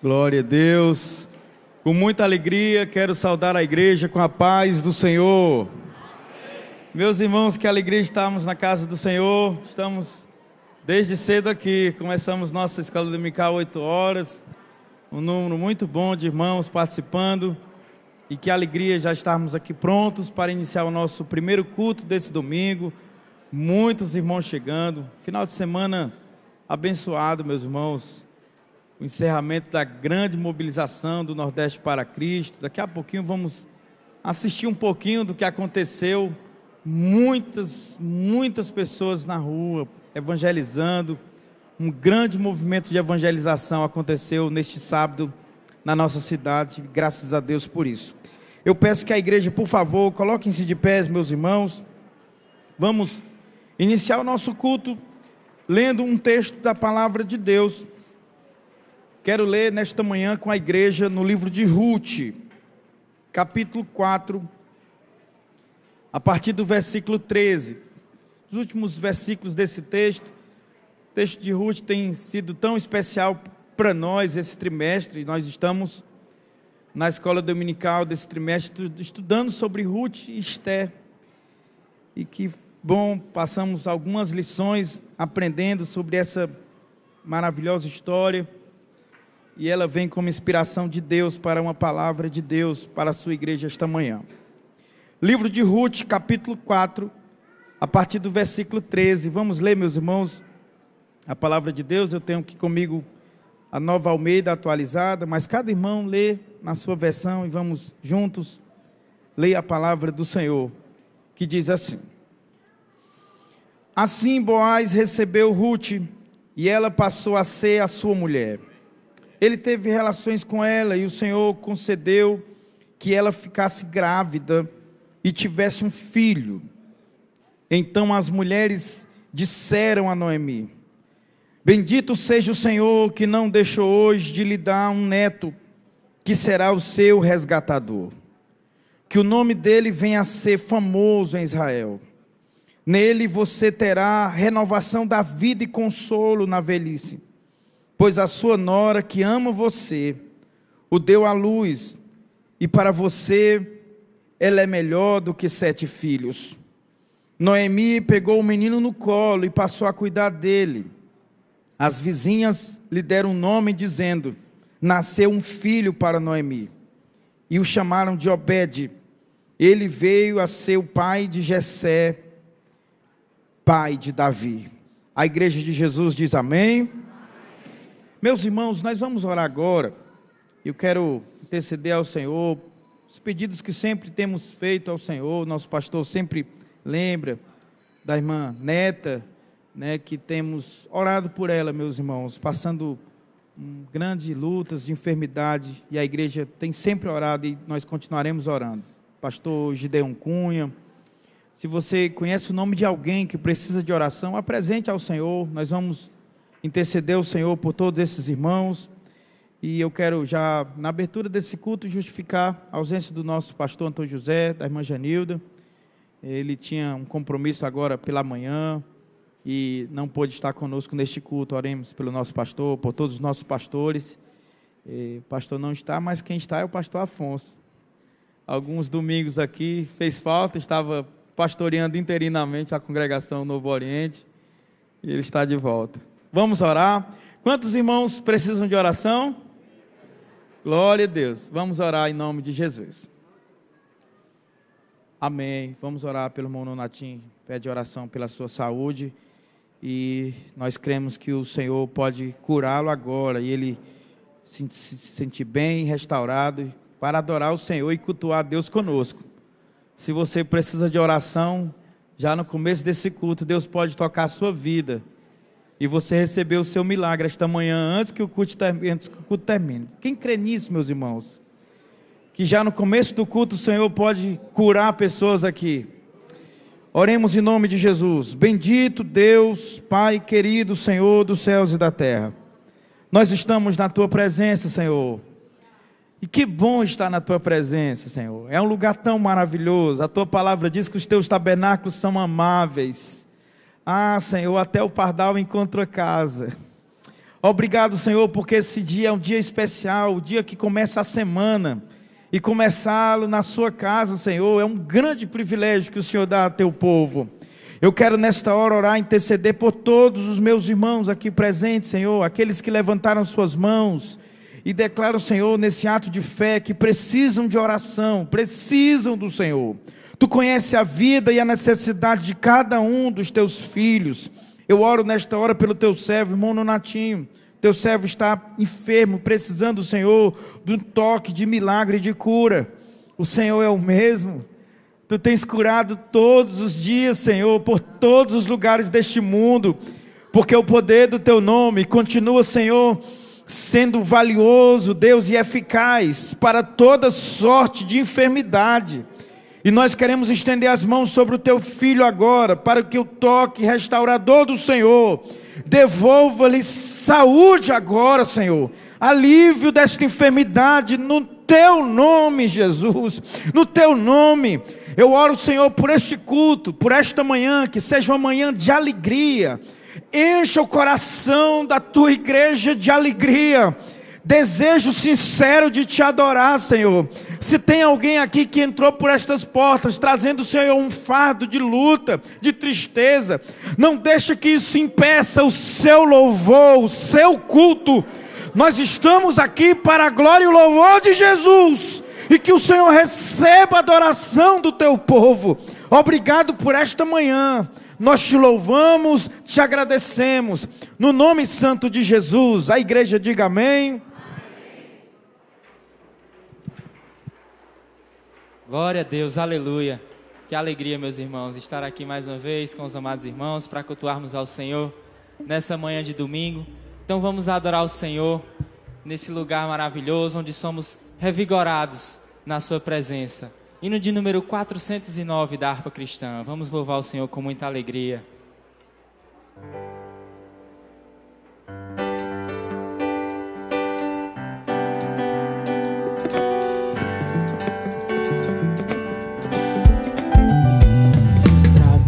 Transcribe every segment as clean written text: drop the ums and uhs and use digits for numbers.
Glória a Deus. Com muita alegria, quero saudar a igreja com a paz do Senhor. Meus irmãos, que alegria estarmos na casa do Senhor. Estamos desde cedo aqui. Começamos nossa escola dominical 8 horas. Um número muito bom de irmãos participando. E que alegria já estarmos aqui prontos para iniciar o nosso primeiro culto desse domingo. Muitos irmãos chegando. Final de semana abençoado, meus irmãos. O encerramento da grande mobilização do Nordeste para Cristo. Daqui a pouquinho vamos assistir um pouquinho do que aconteceu. Muitas pessoas na rua evangelizando. Um grande movimento de evangelização aconteceu neste sábado na nossa cidade. Graças a Deus por isso. Eu peço que a igreja, por favor, coloquem-se de pés, meus irmãos. Vamos iniciar o nosso culto lendo um texto da palavra de Deus. Quero ler nesta manhã com a igreja no livro de Ruth, capítulo 4, a partir do versículo 13. Os últimos versículos desse texto. O texto de Ruth tem sido tão especial para nós esse trimestre. Nós estamos na escola dominical desse trimestre estudando sobre Ruth e Esther. E que bom, passamos algumas lições aprendendo sobre essa maravilhosa história. E ela vem como inspiração de Deus para uma palavra de Deus para a sua igreja esta manhã. Livro de Ruth, capítulo 4, a partir do versículo 13. Vamos ler, meus irmãos, a palavra de Deus. Eu tenho aqui comigo a Nova Almeida atualizada, mas cada irmão lê na sua versão e vamos juntos ler a palavra do Senhor, que diz assim: Assim Boaz recebeu Ruth, e ela passou a ser a sua mulher. Ele teve relações com ela, e o Senhor concedeu que ela ficasse grávida e tivesse um filho. Então as mulheres disseram a Noemi: Bendito seja o Senhor, que não deixou hoje de lhe dar um neto, que será o seu resgatador. Que o nome dele venha a ser famoso em Israel. Nele você terá renovação da vida e consolo na velhice. Pois a sua nora, que ama você, o deu à luz, e para você ela é melhor do que 7 filhos. Noemi pegou o menino no colo e passou a cuidar dele. As vizinhas lhe deram um nome, dizendo: nasceu um filho para Noemi. E o chamaram de Obed. Ele veio a ser o pai de Jessé, pai de Davi. A igreja de Jesus diz amém. Meus irmãos, nós vamos orar agora. Eu quero interceder ao Senhor, os pedidos que sempre temos feito ao Senhor. Nosso pastor sempre lembra da irmã Neta, que temos orado por ela, meus irmãos, passando grandes lutas de enfermidade, e a igreja tem sempre orado e nós continuaremos orando. Pastor Gideon Cunha, se você conhece o nome de alguém que precisa de oração, apresente ao Senhor. Nós vamos interceder ao Senhor por todos esses irmãos. E eu quero já, na abertura desse culto, justificar a ausência do nosso pastor Antônio José, da irmã Janilda. Ele tinha um compromisso agora pela manhã e não pôde estar conosco neste culto. Oremos pelo nosso pastor, por todos os nossos pastores. O pastor não está, mas quem está é o pastor Afonso. Alguns domingos aqui fez falta, estava pastoreando interinamente a congregação Novo Oriente, e ele está de volta. Vamos orar. Quantos irmãos precisam de oração? Glória a Deus. Vamos orar em nome de Jesus. Amém. Vamos orar pelo irmão Nonatim. Pede oração pela sua saúde. E nós cremos que o Senhor pode curá-lo agora. E ele se sentir bem, restaurado, para adorar o Senhor e cultuar a Deus conosco. Se você precisa de oração, já no começo desse culto, Deus pode tocar a sua vida. E você recebeu o seu milagre esta manhã, antes que o culto termine. Quem crê nisso, meus irmãos? Que já no começo do culto o Senhor pode curar pessoas aqui. Oremos em nome de Jesus. Bendito Deus, Pai querido, Senhor dos céus e da terra. Nós estamos na Tua presença, Senhor. E que bom estar na Tua presença, Senhor. É um lugar tão maravilhoso. A Tua palavra diz que os Teus tabernáculos são amáveis. Ah, Senhor, até o pardal encontra casa. Obrigado, Senhor, porque esse dia é um dia especial, o dia que começa a semana, e começá-lo na sua casa, Senhor, é um grande privilégio que o Senhor dá a teu povo. Eu quero nesta hora orar, interceder por todos os meus irmãos aqui presentes, Senhor, aqueles que levantaram suas mãos, e declaro, Senhor, nesse ato de fé, que precisam de oração, precisam do Senhor. Tu conheces a vida e a necessidade de cada um dos teus filhos. Eu oro nesta hora pelo teu servo, irmão Nonatinho. Teu servo está enfermo, precisando, Senhor, de um toque de milagre, de cura. O Senhor é o mesmo. Tu tens curado todos os dias, Senhor, por todos os lugares deste mundo, porque o poder do teu nome continua, Senhor, sendo valioso, Deus, e eficaz para toda sorte de enfermidade. E nós queremos estender as mãos sobre o teu filho agora, para que o toque restaurador do Senhor devolva-lhe saúde agora, Senhor, alívio desta enfermidade, no teu nome, Jesus, no teu nome. Eu oro, Senhor, por este culto, por esta manhã, que seja uma manhã de alegria. Encha o coração da tua igreja de alegria. Desejo sincero de te adorar, Senhor. Se tem alguém aqui que entrou por estas portas, trazendo, Senhor, um fardo de luta, de tristeza, não deixe que isso impeça o seu louvor, o seu culto. Nós estamos aqui para a glória e o louvor de Jesus, e que o Senhor receba a adoração do teu povo. Obrigado por esta manhã. Nós te louvamos, te agradecemos, no nome santo de Jesus. A igreja diga amém. Glória a Deus, aleluia. Que alegria, meus irmãos, estar aqui mais uma vez com os amados irmãos para cultuarmos ao Senhor nessa manhã de domingo. Então vamos adorar o Senhor nesse lugar maravilhoso onde somos revigorados na sua presença. Hino de número 409 da harpa cristã. Vamos louvar o Senhor com muita alegria.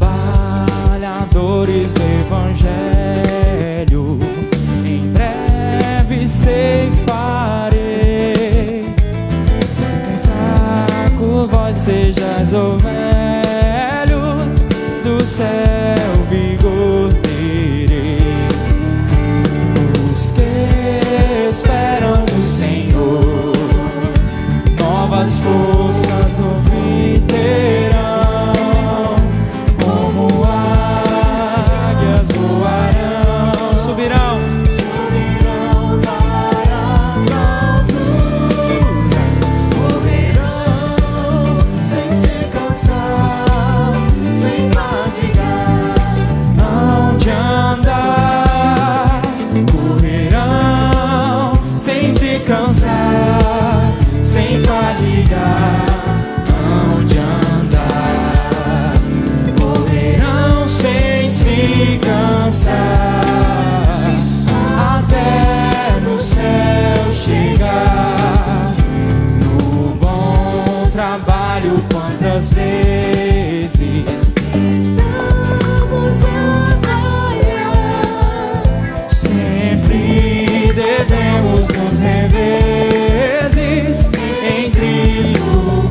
Trabalhadores do Evangelho, em breve ceifarei. Quem fraco vós sejais, ó velhos, do céu vigor terei. Os que esperam no Senhor, novas forças obterão. Cansar, sem fadigar, hão de andar, correrão sem se cansar, até no céu chegar. No bom trabalho, quantas vezes estamos a falhar, sempre devemos nos revezes em Cristo.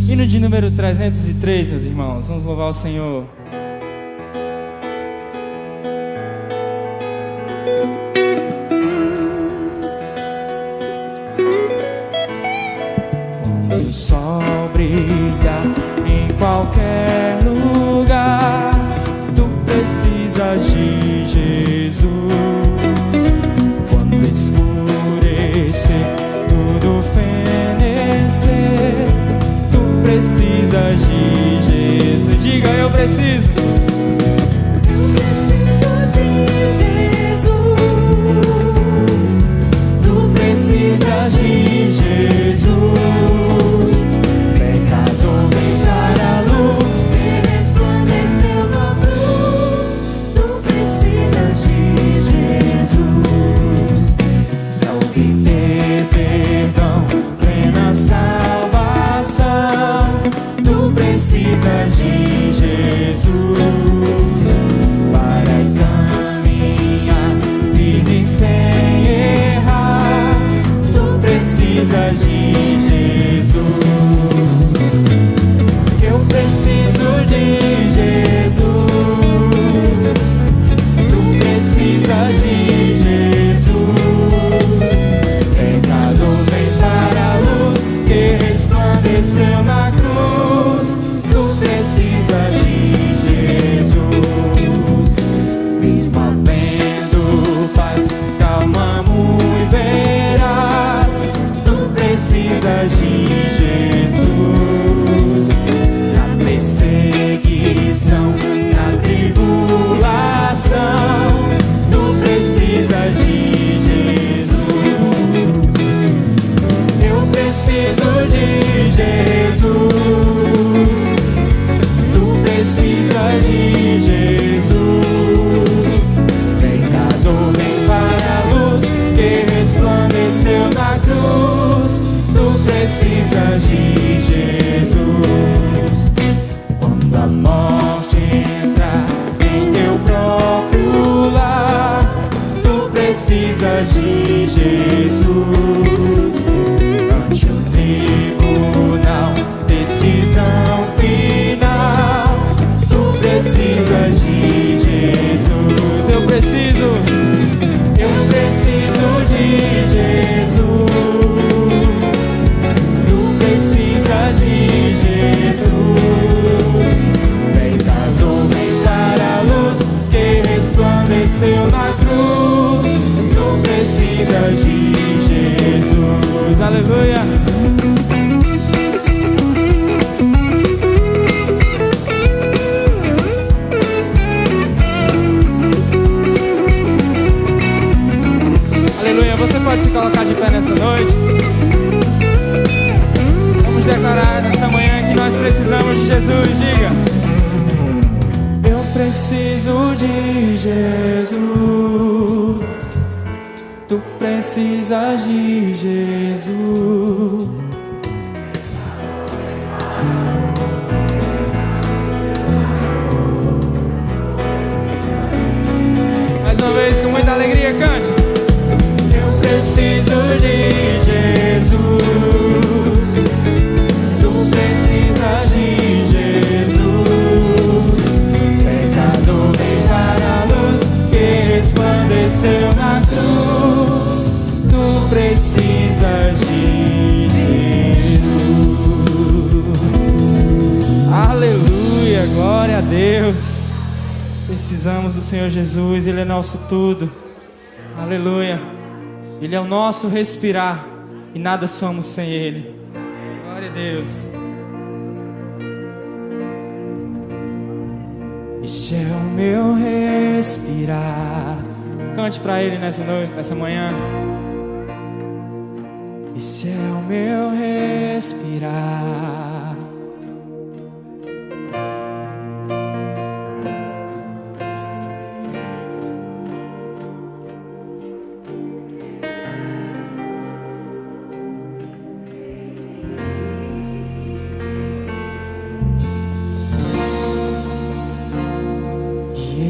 Hino de número 303, meus irmãos. Vamos louvar o Senhor. Quando o sol brilha em qualquer lugar, tu precisas de Jesus. Quando escurecer, tudo fenecer, tu precisas de Jesus. Diga, eu preciso. Eu preciso de Jesus. Tu precisas de Jesus. Pecador, vem para a luz que resplandeceu na cruz. Tu precisas de Jesus. Para obter perdão, plena salvação, tu precisas de Jesus. Para caminhar firme sem errar, tu precisas de Jesus. Eu preciso de Jesus. Tu precisas de Jesus. Pecador, vem para a luz que resplandeceu na cruz. Tu precisas de Jesus. Mesmo havendo paz, calmamos e verás. Tu precisas de Jesus. Na perseguição, na tribulação, tu precisas de Jesus. Eu preciso de Jesus. Tu precisas de Jesus. Pecador, vem para a luz que resplandeceu na cruz. Tu precisas de Jesus. Quando a morte preciso de Jesus. Tu precisas de Jesus. Mais uma vez, com muita alegria, cante. Eu preciso de Jesus. Tu precisas de Jesus. Pecador, vem para a luz que resplandeceu na cruz. Tu precisas de Jesus. Aleluia, glória a Deus. Precisamos do Senhor Jesus, Ele é nosso tudo. Aleluia. Ele é o nosso respirar e nada somos sem Ele. Glória a Deus. Este é o meu respirar. Cante para Ele nessa noite, nessa manhã. Este é o meu respirar.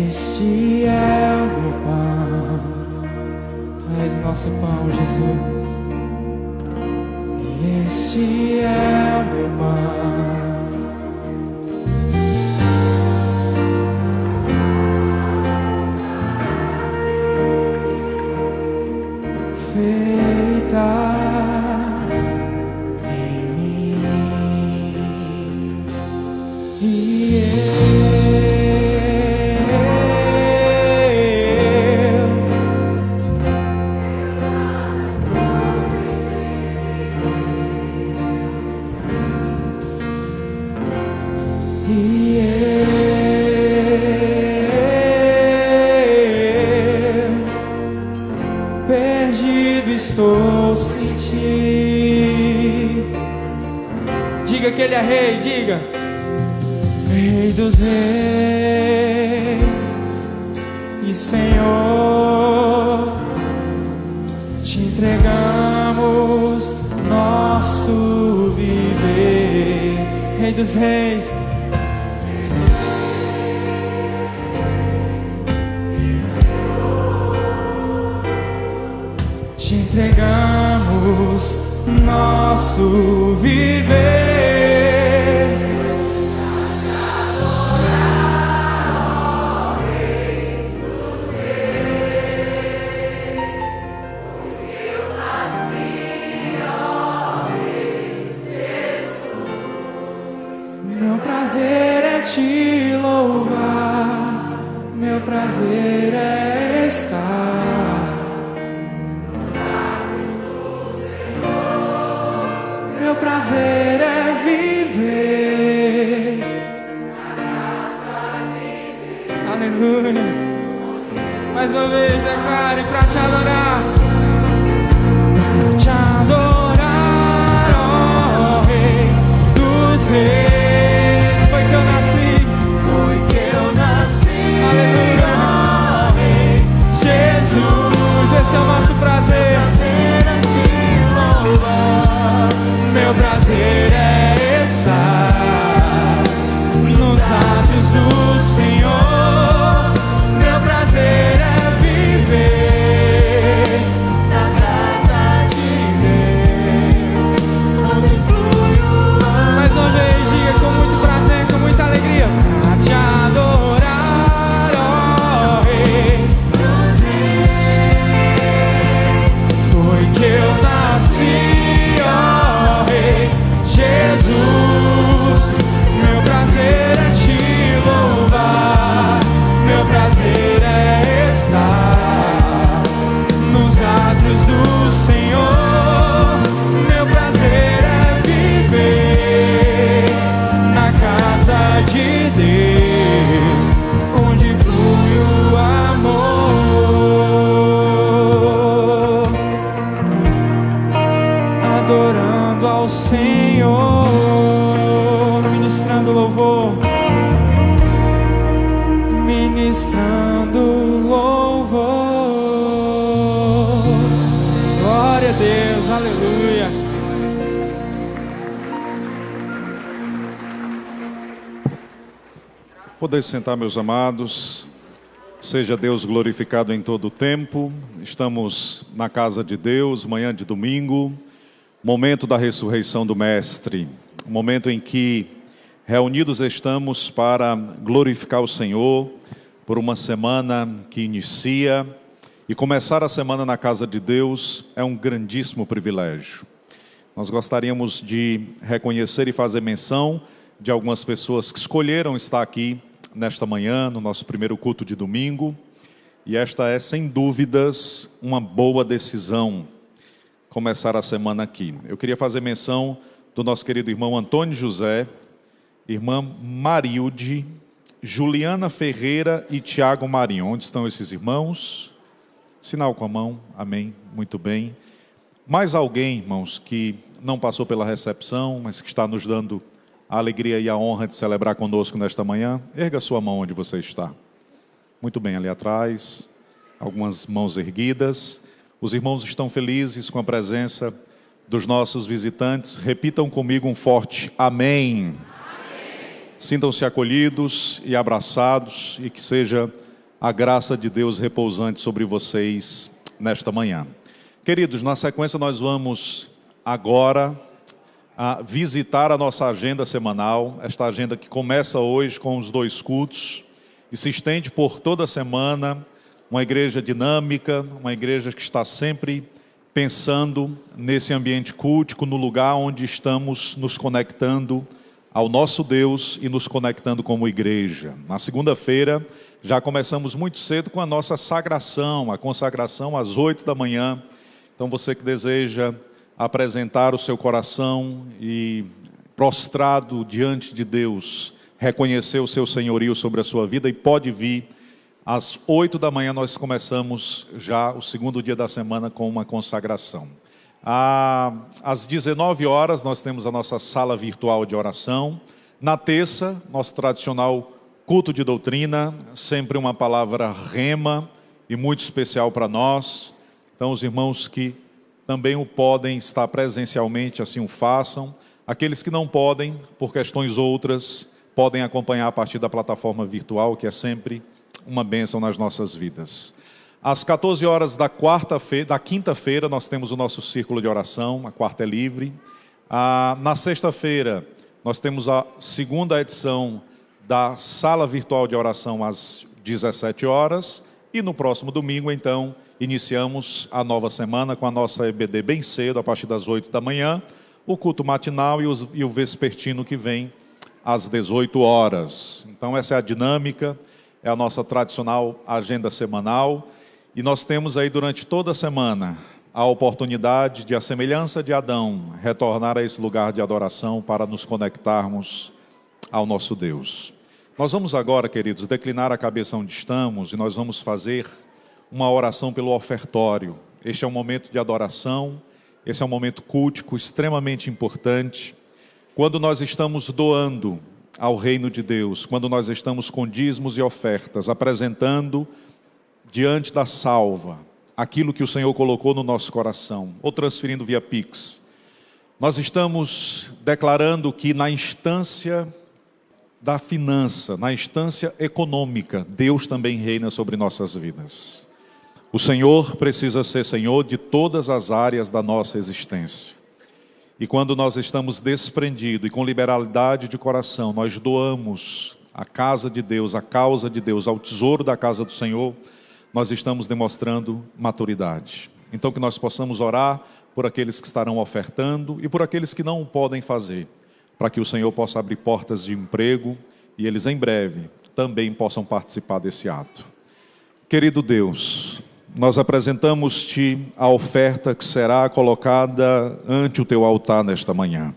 Este é o meu pão. Tu és o nosso pão, Jesus. E este é o meu pão. Feita em mim. E perdido estou sem ti. Diga que Ele é Rei, diga. Rei dos reis e Senhor, te entregamos nosso viver. Rei dos reis. Te entregamos nosso viver. Meu prazer é te louvar. Meu prazer é estar. Meu prazer é viver. Aleluia. Mais uma vez, declare para te adorar. Pra te adorar, ó Rei dos reis. Foi que eu nasci. Foi que eu nasci. Aleluia. Ó Rei Jesus. Esse é o nosso prazer. Prazer é te louvar. Meu prazer é estar nos átrios do Senhor. Meu prazer é viver na casa de Deus, onde flui o ar. Mais uma vez, diga com muito prazer, com muita alegria. Pra te adorar, ó Rei dos reis. Foi que eu nasci, ó Rei Jesus. Meu prazer é te louvar. ministrando louvor. Glória a Deus, aleluia. Poder sentar, meus amados. Seja Deus glorificado em todo o tempo. Estamos na casa de Deus, manhã de domingo, momento da ressurreição do Mestre, momento em que reunidos estamos para glorificar o Senhor por uma semana que inicia, e começar a semana na casa de Deus é um grandíssimo privilégio. Nós gostaríamos de reconhecer e fazer menção de algumas pessoas que escolheram estar aqui nesta manhã, no nosso primeiro culto de domingo, e esta é, sem dúvidas, uma boa decisão, começar a semana aqui. Eu queria fazer menção do nosso querido irmão Antônio José, irmã Marilde, Juliana Ferreira e Tiago Marinho. Onde estão esses irmãos? Sinal com a mão, amém, muito bem. Mais alguém, irmãos, que não passou pela recepção, mas que está nos dando a alegria e a honra de celebrar conosco nesta manhã? Erga sua mão onde você está. Muito bem, ali atrás, algumas mãos erguidas. Os irmãos estão felizes com a presença dos nossos visitantes. Repitam comigo um forte amém. Sintam-se acolhidos e abraçados, e que seja a graça de Deus repousante sobre vocês nesta manhã. Queridos, na sequência nós vamos agora a visitar a nossa agenda semanal, esta agenda que começa hoje com os 2 cultos e se estende por toda a semana, uma igreja dinâmica, uma igreja que está sempre pensando nesse ambiente cultico, no lugar onde estamos nos conectando ao nosso Deus e nos conectando como igreja. Na segunda-feira, já começamos muito cedo com a nossa sagração, a consagração às 8 da manhã. Então você que deseja apresentar o seu coração e, prostrado diante de Deus, reconhecer o seu senhorio sobre a sua vida, e pode vir. Às 8 da manhã nós começamos já o segundo dia da semana com uma consagração. Às 19 horas nós temos a nossa sala virtual de oração. Na terça, nosso tradicional culto de doutrina, sempre uma palavra rema e muito especial para nós. Então os irmãos que também o podem estar presencialmente, assim o façam. Aqueles que não podem, por questões outras, podem acompanhar a partir da plataforma virtual, que é sempre uma bênção nas nossas vidas. Às 14 horas da quinta-feira, nós temos o nosso círculo de oração, a quarta é livre. Na sexta-feira, nós temos a segunda edição da sala virtual de oração às 17 horas. E no próximo domingo, então, iniciamos a nova semana com a nossa EBD bem cedo, a partir das 8 da manhã, o culto matinal e o vespertino que vem às 18 horas. Então essa é a dinâmica, é a nossa tradicional agenda semanal, e nós temos aí durante toda a semana a oportunidade de, à semelhança de Adão, retornar a esse lugar de adoração para nos conectarmos ao nosso Deus. Nós vamos agora, queridos, declinar a cabeça onde estamos, e nós vamos fazer uma oração pelo ofertório. Este é um momento de adoração, esse é um momento cultico extremamente importante. Quando nós estamos doando ao reino de Deus, quando nós estamos com dízimos e ofertas, apresentando diante da salva aquilo que o Senhor colocou no nosso coração, ou transferindo via Pix, nós estamos declarando que na instância da finança, na instância econômica, Deus também reina sobre nossas vidas. O Senhor precisa ser Senhor de todas as áreas da nossa existência. E quando nós estamos desprendidos e com liberalidade de coração, nós doamos a casa de Deus, a causa de Deus, ao tesouro da casa do Senhor, nós estamos demonstrando maturidade. Então que nós possamos orar por aqueles que estarão ofertando e por aqueles que não o podem fazer, para que o Senhor possa abrir portas de emprego e eles em breve também possam participar desse ato. Querido Deus, nós apresentamos-te a oferta que será colocada ante o teu altar nesta manhã.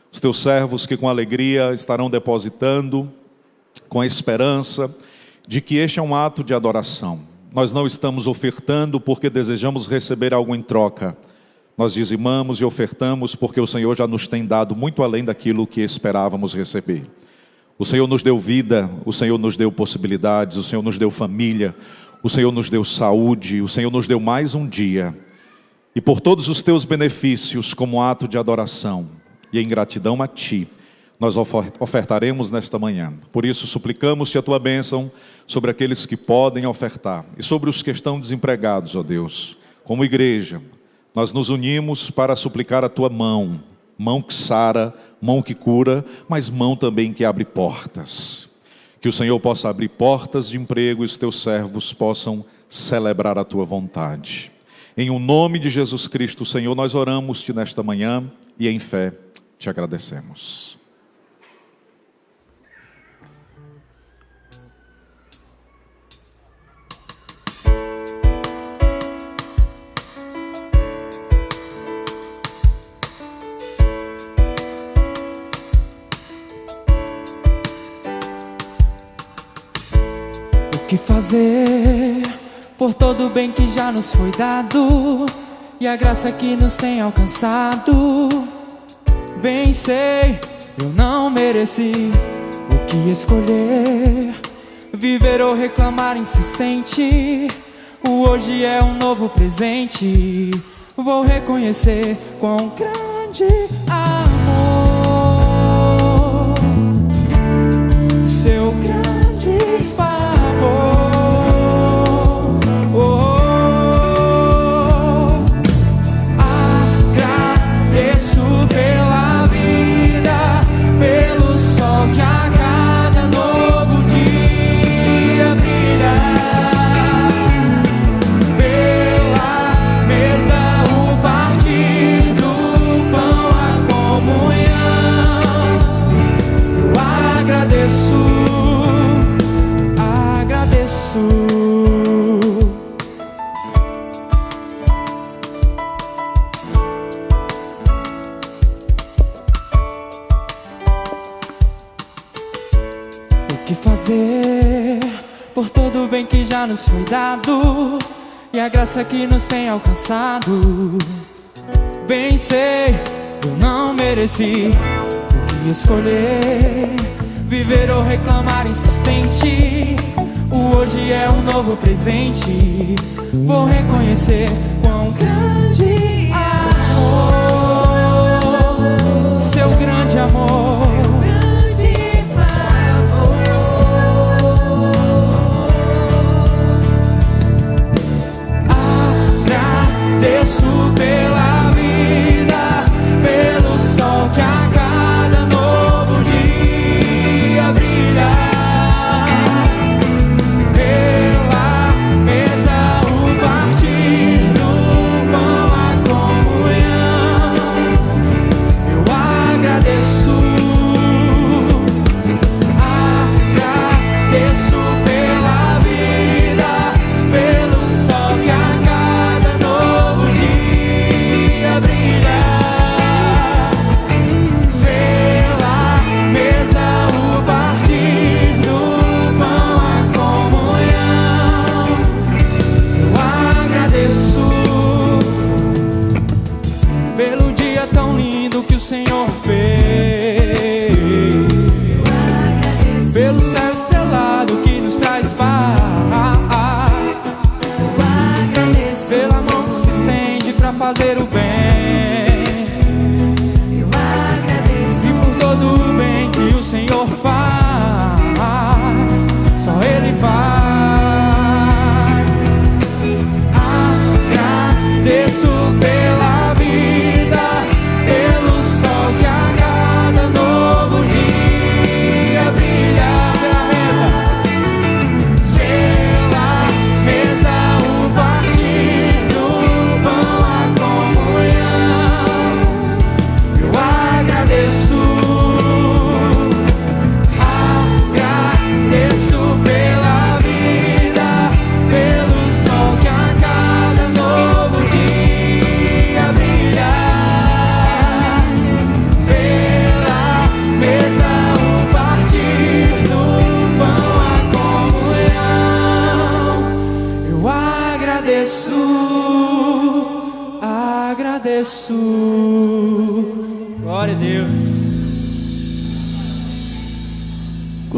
Os teus servos que com alegria estarão depositando, com a esperança de que este é um ato de adoração. Nós não estamos ofertando porque desejamos receber algo em troca. Nós dizimamos e ofertamos porque o Senhor já nos tem dado muito além daquilo que esperávamos receber. O Senhor nos deu vida, o Senhor nos deu possibilidades, o Senhor nos deu família, o Senhor nos deu saúde, o Senhor nos deu mais um dia. E por todos os teus benefícios, como ato de adoração e em gratidão a Ti, nós ofertaremos nesta manhã. Por isso suplicamos-te a Tua bênção sobre aqueles que podem ofertar e sobre os que estão desempregados, ó Deus. Como igreja, nós nos unimos para suplicar a Tua mão, mão que sara, mão que cura, mas mão também que abre portas. Que o Senhor possa abrir portas de emprego e os Teus servos possam celebrar a Tua vontade. Em o nome de Jesus Cristo, Senhor, nós oramos-te nesta manhã e em fé te agradecemos. O que fazer por todo o bem que já nos foi dado e a graça que nos tem alcançado? Bem sei, eu não mereci o que escolher, viver ou reclamar insistente. O hoje é um novo presente, vou reconhecer quão grande amor, seu grande favor. Agradeço pela vida, pelo sol que a cada novo dia brilha, pela mesa, o partir do pão, a comunhão. Eu agradeço. O que fazer por todo o bem que já nos foi dado e a graça que nos tem alcançado? Bem sei, eu não mereci o que escolher, viver ou reclamar insistente. O hoje é um novo presente, vou reconhecer quão grande amor, seu grande amor, seu grande favor. Agradeço pela vida, pelo sol que a cada novo dia brilha, Senhor fez, pelo céu estrelado que nos traz paz, pela mão que se estende para fazer o bem, e por todo o bem que o Senhor faz, só Ele faz. Agradeço pela vida, pelo sol que a cada novo dia brilha, pela mesa, o partir do pão, a comunhão. Eu agradeço pela vida, pelo sol que a cada novo dia brilha. Agradeço. Glória a Deus.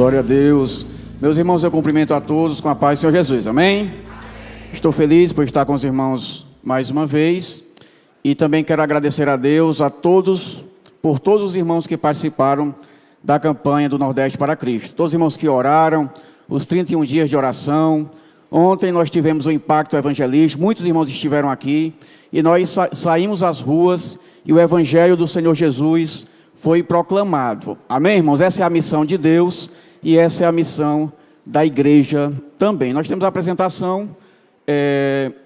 Glória a Deus. Meus irmãos, eu cumprimento a todos com a paz do Senhor Jesus. Amém? Estou feliz por estar com os irmãos mais uma vez. E também quero agradecer a Deus, a todos, por todos os irmãos que participaram da campanha do Nordeste para Cristo. Todos os irmãos que oraram, os 31 dias de oração. Ontem nós tivemos o impacto evangelístico, muitos irmãos estiveram aqui. E nós saímos às ruas e o Evangelho do Senhor Jesus foi proclamado. Amém, irmãos? Essa é a missão de Deus e essa é a missão da igreja também. Nós temos a apresentação,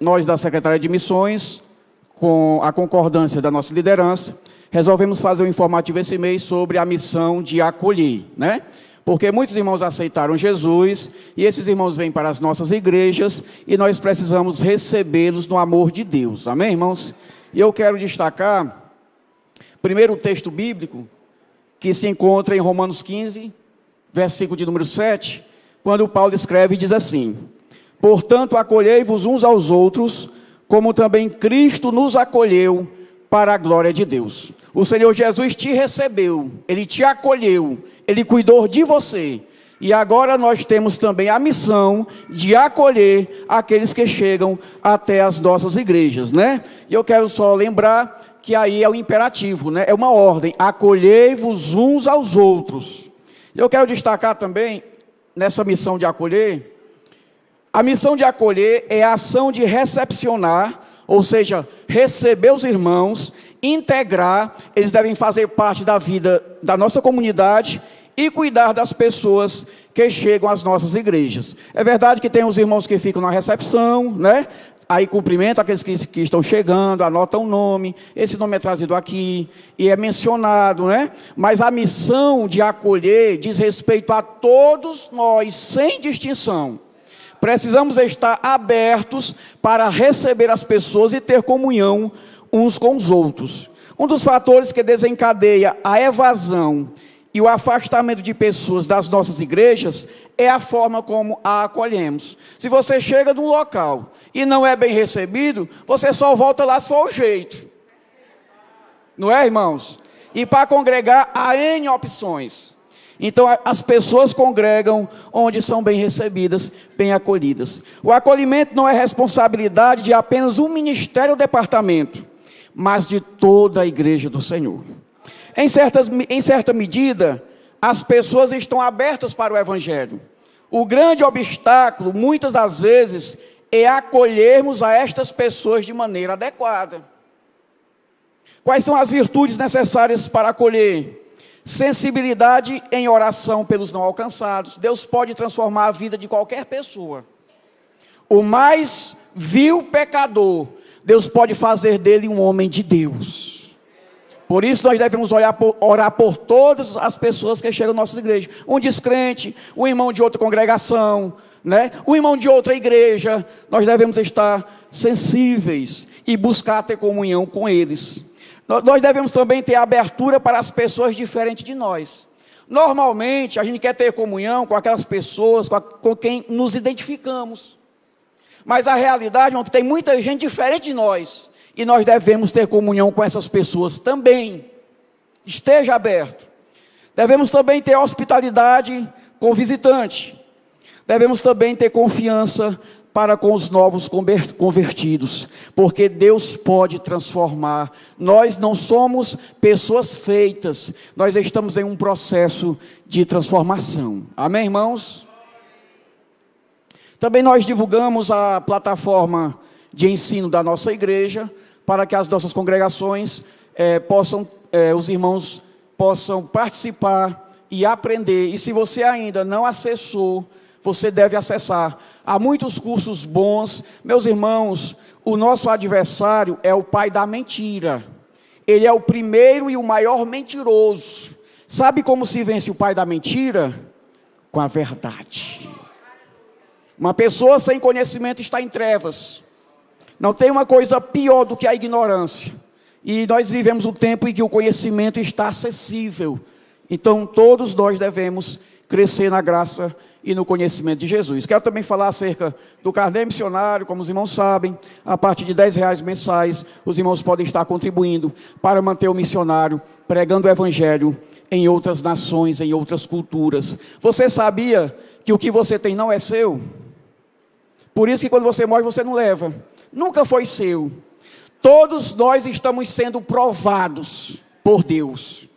nós da Secretaria de Missões, com a concordância da nossa liderança, resolvemos fazer um informativo esse mês sobre a missão de acolher, né? Porque muitos irmãos aceitaram Jesus e esses irmãos vêm para as nossas igrejas e nós precisamos recebê-los no amor de Deus. Amém, irmãos? E eu quero destacar primeiro o texto bíblico que se encontra em Romanos 15, versículo de número 7, quando Paulo escreve e diz assim: portanto, acolhei-vos uns aos outros, como também Cristo nos acolheu para a glória de Deus. O Senhor Jesus te recebeu, Ele te acolheu, Ele cuidou de você. E agora nós temos também a missão de acolher aqueles que chegam até as nossas igrejas, né? E eu quero só lembrar que aí é o imperativo, né? É uma ordem, acolhei-vos uns aos outros. Eu quero destacar também, nessa missão de acolher, a missão de acolher é a ação de recepcionar, ou seja, receber os irmãos, integrar, eles devem fazer parte da vida da nossa comunidade e cuidar das pessoas que chegam às nossas igrejas. É verdade que tem os irmãos que ficam na recepção, né? Aí cumprimenta aqueles que estão chegando, anotam o nome, esse nome é trazido aqui, e é mencionado, né? Mas a missão de acolher diz respeito a todos nós, sem distinção. Precisamos estar abertos para receber as pessoas e ter comunhão uns com os outros. Um dos fatores que desencadeia a evasão e o afastamento de pessoas das nossas igrejas é a forma como a acolhemos. Se você chega num local e não é bem recebido, você só volta lá se for o jeito. Não é, irmãos? E para congregar há N opções. Então as pessoas congregam onde são bem recebidas, bem acolhidas. O acolhimento não é responsabilidade de apenas um ministério ou departamento, mas de toda a igreja do Senhor. Em certa medida, as pessoas estão abertas para o Evangelho. O grande obstáculo, muitas das vezes, é acolhermos a estas pessoas de maneira adequada. Quais são as virtudes necessárias para acolher? Sensibilidade em oração pelos não alcançados. Deus pode transformar a vida de qualquer pessoa. O mais vil pecador, Deus pode fazer dele um homem de Deus. Por isso nós devemos orar por todas as pessoas que chegam à nossa igreja. Um descrente, um irmão de outra congregação, né? Um irmão de outra igreja. Nós devemos estar sensíveis e buscar ter comunhão com eles. Nós devemos também ter abertura para as pessoas diferentes de nós. Normalmente a gente quer ter comunhão com aquelas pessoas com quem nos identificamos. Mas a realidade é que tem muita gente diferente de nós. E nós devemos ter comunhão com essas pessoas também. Esteja aberto. Devemos também ter hospitalidade com o visitante. Devemos também ter confiança para com os novos convertidos. Porque Deus pode transformar. Nós não somos pessoas feitas. Nós estamos em um processo de transformação. Amém, irmãos? Também nós divulgamos a plataforma de ensino da nossa igreja, para que as nossas congregações os irmãos possam participar e aprender. E se você ainda não acessou, você deve acessar. Há muitos cursos bons. Meus irmãos, o nosso adversário é o pai da mentira. Ele é o primeiro e o maior mentiroso. Sabe como se vence o pai da mentira? Com a verdade. Uma pessoa sem conhecimento está em trevas. Não tem uma coisa pior do que a ignorância. E nós vivemos um tempo em que o conhecimento está acessível. Então, todos nós devemos crescer na graça e no conhecimento de Jesus. Quero também falar acerca do carnê missionário. Como os irmãos sabem, a partir de R$10 mensais, os irmãos podem estar contribuindo para manter o missionário pregando o Evangelho em outras nações, em outras culturas. Você sabia que o que você tem não é seu? Por isso que quando você morre, você não leva. Nunca foi seu. Todos nós estamos sendo provados por Deus.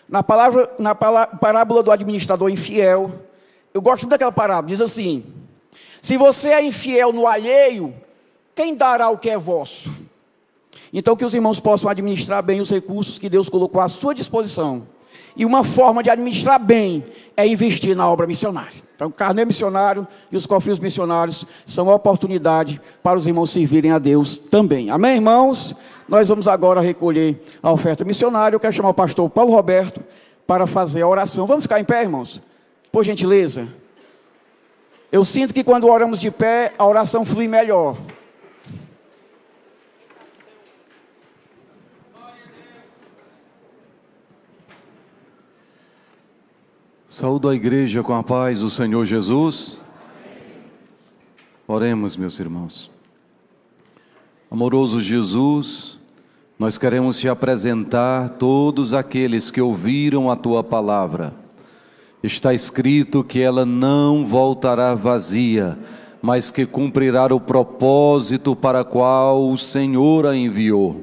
Na parábola do administrador infiel, eu gosto muito daquela parábola, diz assim: se você é infiel no alheio, quem dará o que é vosso? Então que os irmãos possam administrar bem os recursos que Deus colocou à sua disposição. E uma forma de administrar bem é investir na obra missionária. Então o carnê missionário e os cofrinhos missionários são oportunidade para os irmãos servirem a Deus também. Amém, irmãos? Nós vamos agora recolher a oferta missionária. Eu quero chamar o pastor Paulo Roberto para fazer a oração. Vamos ficar em pé, irmãos? Por gentileza. Eu sinto que quando oramos de pé, a oração flui melhor. Saúdo a igreja com a paz do Senhor Jesus. Oremos, meus irmãos. Amoroso Jesus, nós queremos te apresentar todos aqueles que ouviram a tua palavra. Está escrito que ela não voltará vazia, mas que cumprirá o propósito para qual o Senhor a enviou.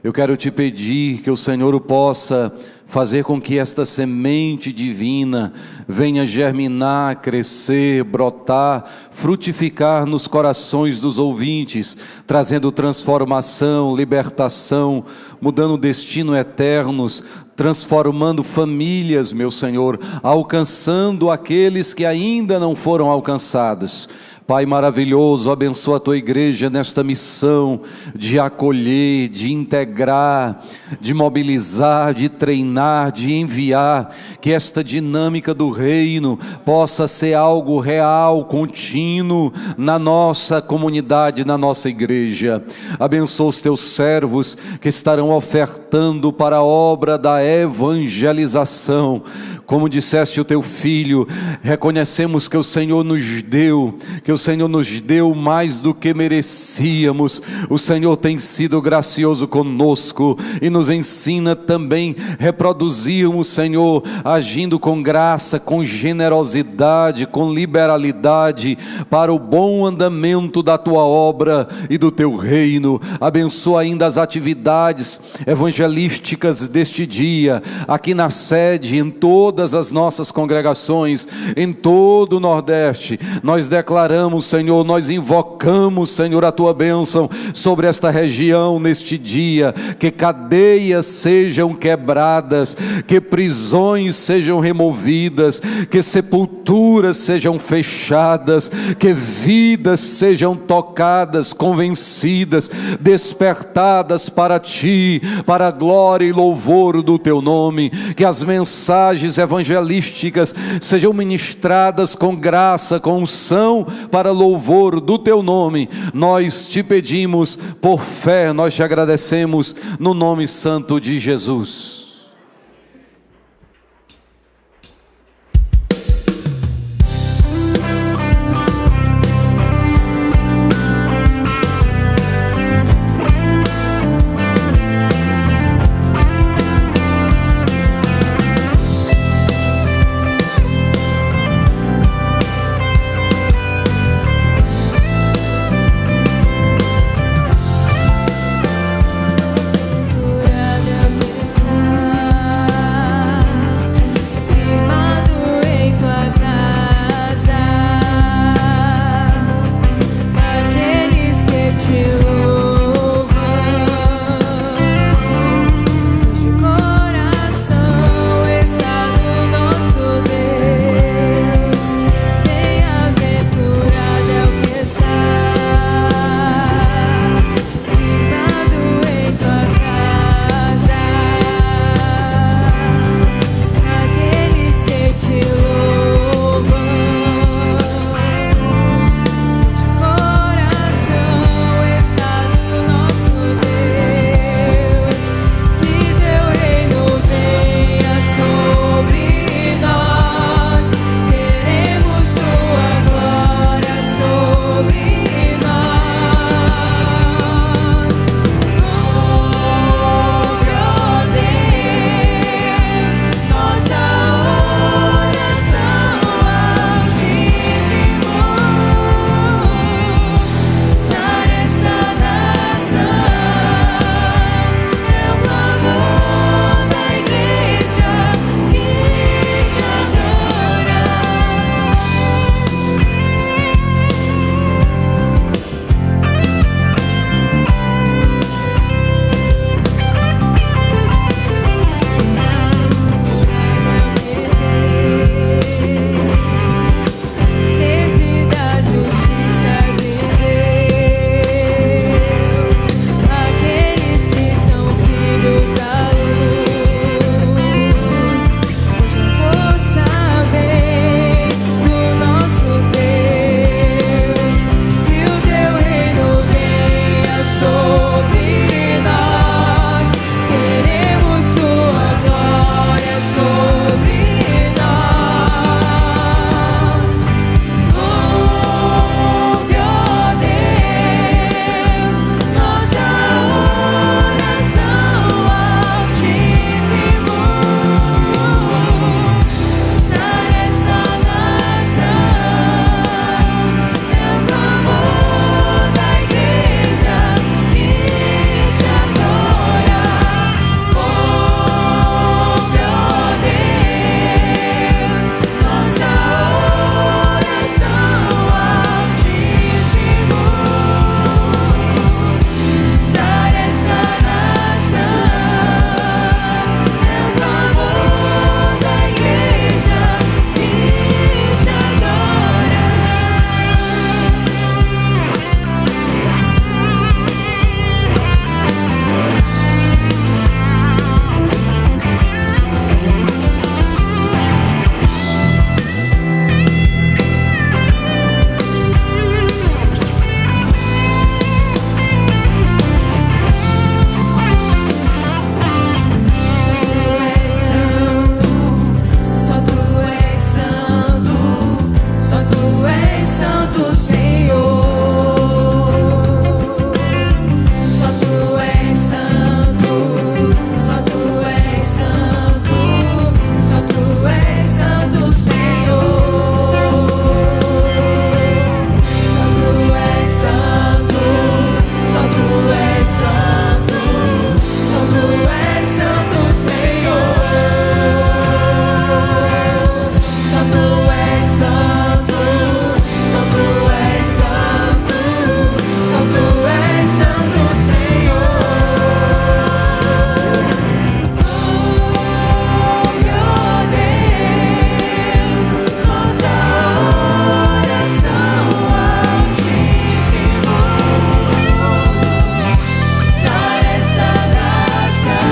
Eu quero te pedir que o Senhor possa fazer com que esta semente divina venha germinar, crescer, brotar, frutificar nos corações dos ouvintes, trazendo transformação, libertação, mudando destino eternos, transformando famílias, meu Senhor, alcançando aqueles que ainda não foram alcançados. Pai maravilhoso, abençoa a tua igreja nesta missão de acolher, de integrar, de mobilizar, de treinar, de enviar, que esta dinâmica do reino possa ser algo real, contínuo na nossa comunidade, na nossa igreja. Abençoa os teus servos que estarão ofertando para a obra da evangelização. Como disseste o teu filho, reconhecemos que o Senhor nos deu, mais do que merecíamos. O Senhor tem sido gracioso conosco e nos ensina também a reproduzirmos, Senhor, agindo com graça, com generosidade, com liberalidade, para o bom andamento da tua obra e do teu reino. Abençoa ainda as atividades evangelísticas deste dia, aqui na sede, em todas as nossas congregações, em todo o Nordeste. Nós declaramos, Senhor, nós invocamos, Senhor, a tua bênção sobre esta região neste dia, que cadeias sejam quebradas, que prisões sejam removidas, que sepulturas sejam fechadas, que vidas sejam tocadas, convencidas, despertadas para ti, para a glória e louvor do teu nome, que as mensagens evangelísticas sejam ministradas com graça, com unção, para louvor do teu nome. Nós te pedimos por fé, nós te agradecemos no nome santo de Jesus. Curada, Tu és santo, Senhor. Só Tu és santo. Só Tu és santo. Só Tu és santo, Senhor. Só Tu és santo. Só Tu és santo. Só Tu és santo, Senhor. Só Tu és santo. Só Tu és santo. Só Tu és santo, Senhor. Oh, meu Deus, nossa oração altíssimo. Sara esta nação,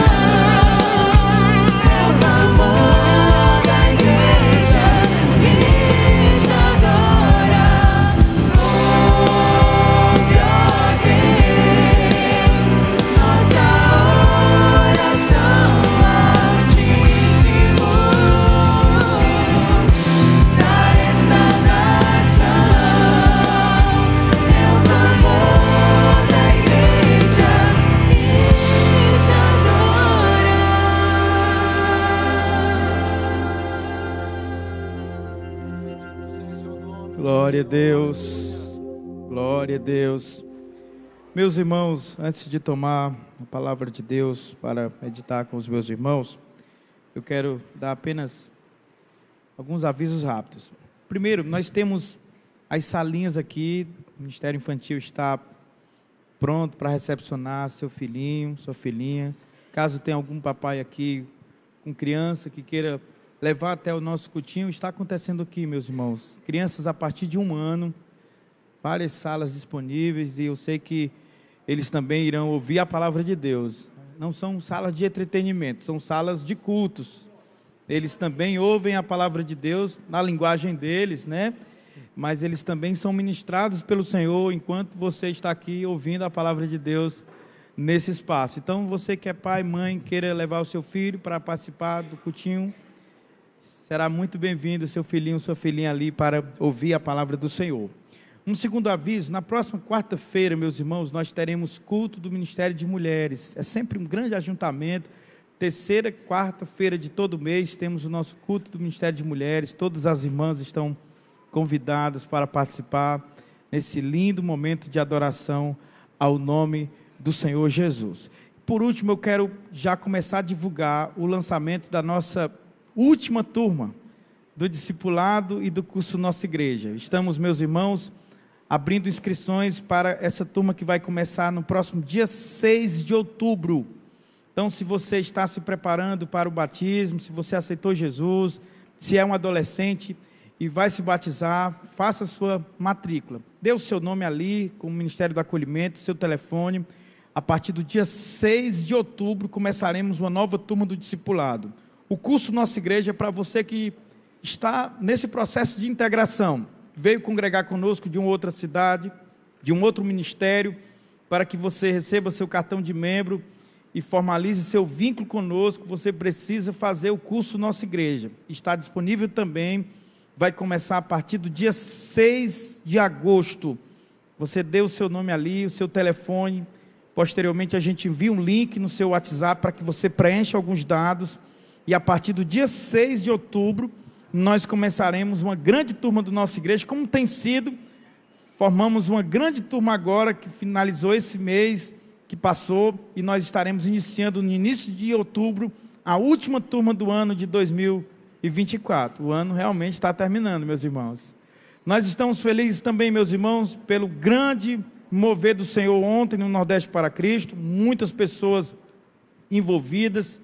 é o clamor da igreja que te adora. Oh, meu Deus, nossa oração altíssimo. Sara esta nação, é o clamor da igreja que te adora. Glória a Deus, glória a Deus. Meus irmãos, antes de tomar a palavra de Deus para meditar com os meus irmãos, eu quero dar apenas alguns avisos rápidos. Primeiro, nós temos as salinhas aqui, o Ministério Infantil está pronto para recepcionar seu filhinho, sua filhinha. Caso tenha algum papai aqui com criança que queira levar até o nosso cultinho, está acontecendo aqui, meus irmãos. Crianças a partir de 1 ano, várias salas disponíveis, e eu sei que eles também irão ouvir a palavra de Deus. Não são salas de entretenimento, são salas de cultos. Eles também ouvem a palavra de Deus na linguagem deles, né? Mas eles também são ministrados pelo Senhor enquanto você está aqui ouvindo a palavra de Deus nesse espaço. Então, você que é pai, mãe, queira levar o seu filho para participar do cultinho, será muito bem-vindo, seu filhinho, sua filhinha ali, para ouvir a palavra do Senhor. Um segundo aviso: na próxima quarta-feira, meus irmãos, nós teremos culto do Ministério de Mulheres. É sempre um grande ajuntamento. Terceira quarta-feira de todo mês temos o nosso culto do Ministério de Mulheres. Todas as irmãs estão convidadas para participar nesse lindo momento de adoração ao nome do Senhor Jesus. Por último, eu quero já começar a divulgar o lançamento da nossa última turma do discipulado e do curso Nossa Igreja. Estamos, meus irmãos, abrindo inscrições para essa turma que vai começar no próximo dia 6 de outubro. Então, se você está se preparando para o batismo, se você aceitou Jesus, se é um adolescente e vai se batizar, faça a sua matrícula. Dê o seu nome ali, com o Ministério do Acolhimento, seu telefone. A partir do dia 6 de outubro, começaremos uma nova turma do discipulado. O curso Nossa Igreja é para você que está nesse processo de integração. Veio congregar conosco de uma outra cidade, de um outro ministério, para que você receba seu cartão de membro e formalize seu vínculo conosco. Você precisa fazer o curso Nossa Igreja. Está disponível também, vai começar a partir do dia 6 de agosto. Você dê o seu nome ali, o seu telefone. Posteriormente a gente envia um link no seu WhatsApp para que você preencha alguns dados. E a partir do dia 6 de outubro, nós começaremos uma grande turma do Nossa Igreja, como tem sido. Formamos uma grande turma agora, que finalizou esse mês que passou, e nós estaremos iniciando no início de outubro, a última turma do ano de 2024. O ano realmente está terminando, meus irmãos. Nós estamos felizes também, meus irmãos, pelo grande mover do Senhor ontem no Nordeste para Cristo, muitas pessoas envolvidas.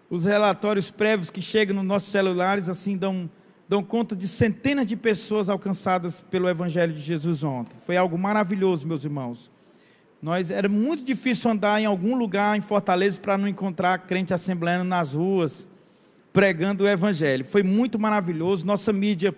Os relatórios prévios que chegam nos nossos celulares assim dão conta de centenas de pessoas alcançadas pelo Evangelho de Jesus ontem. Foi algo maravilhoso, meus irmãos. Era muito difícil andar em algum lugar em Fortaleza para não encontrar crente assembleano nas ruas, pregando o Evangelho. Foi muito maravilhoso. Nossa mídia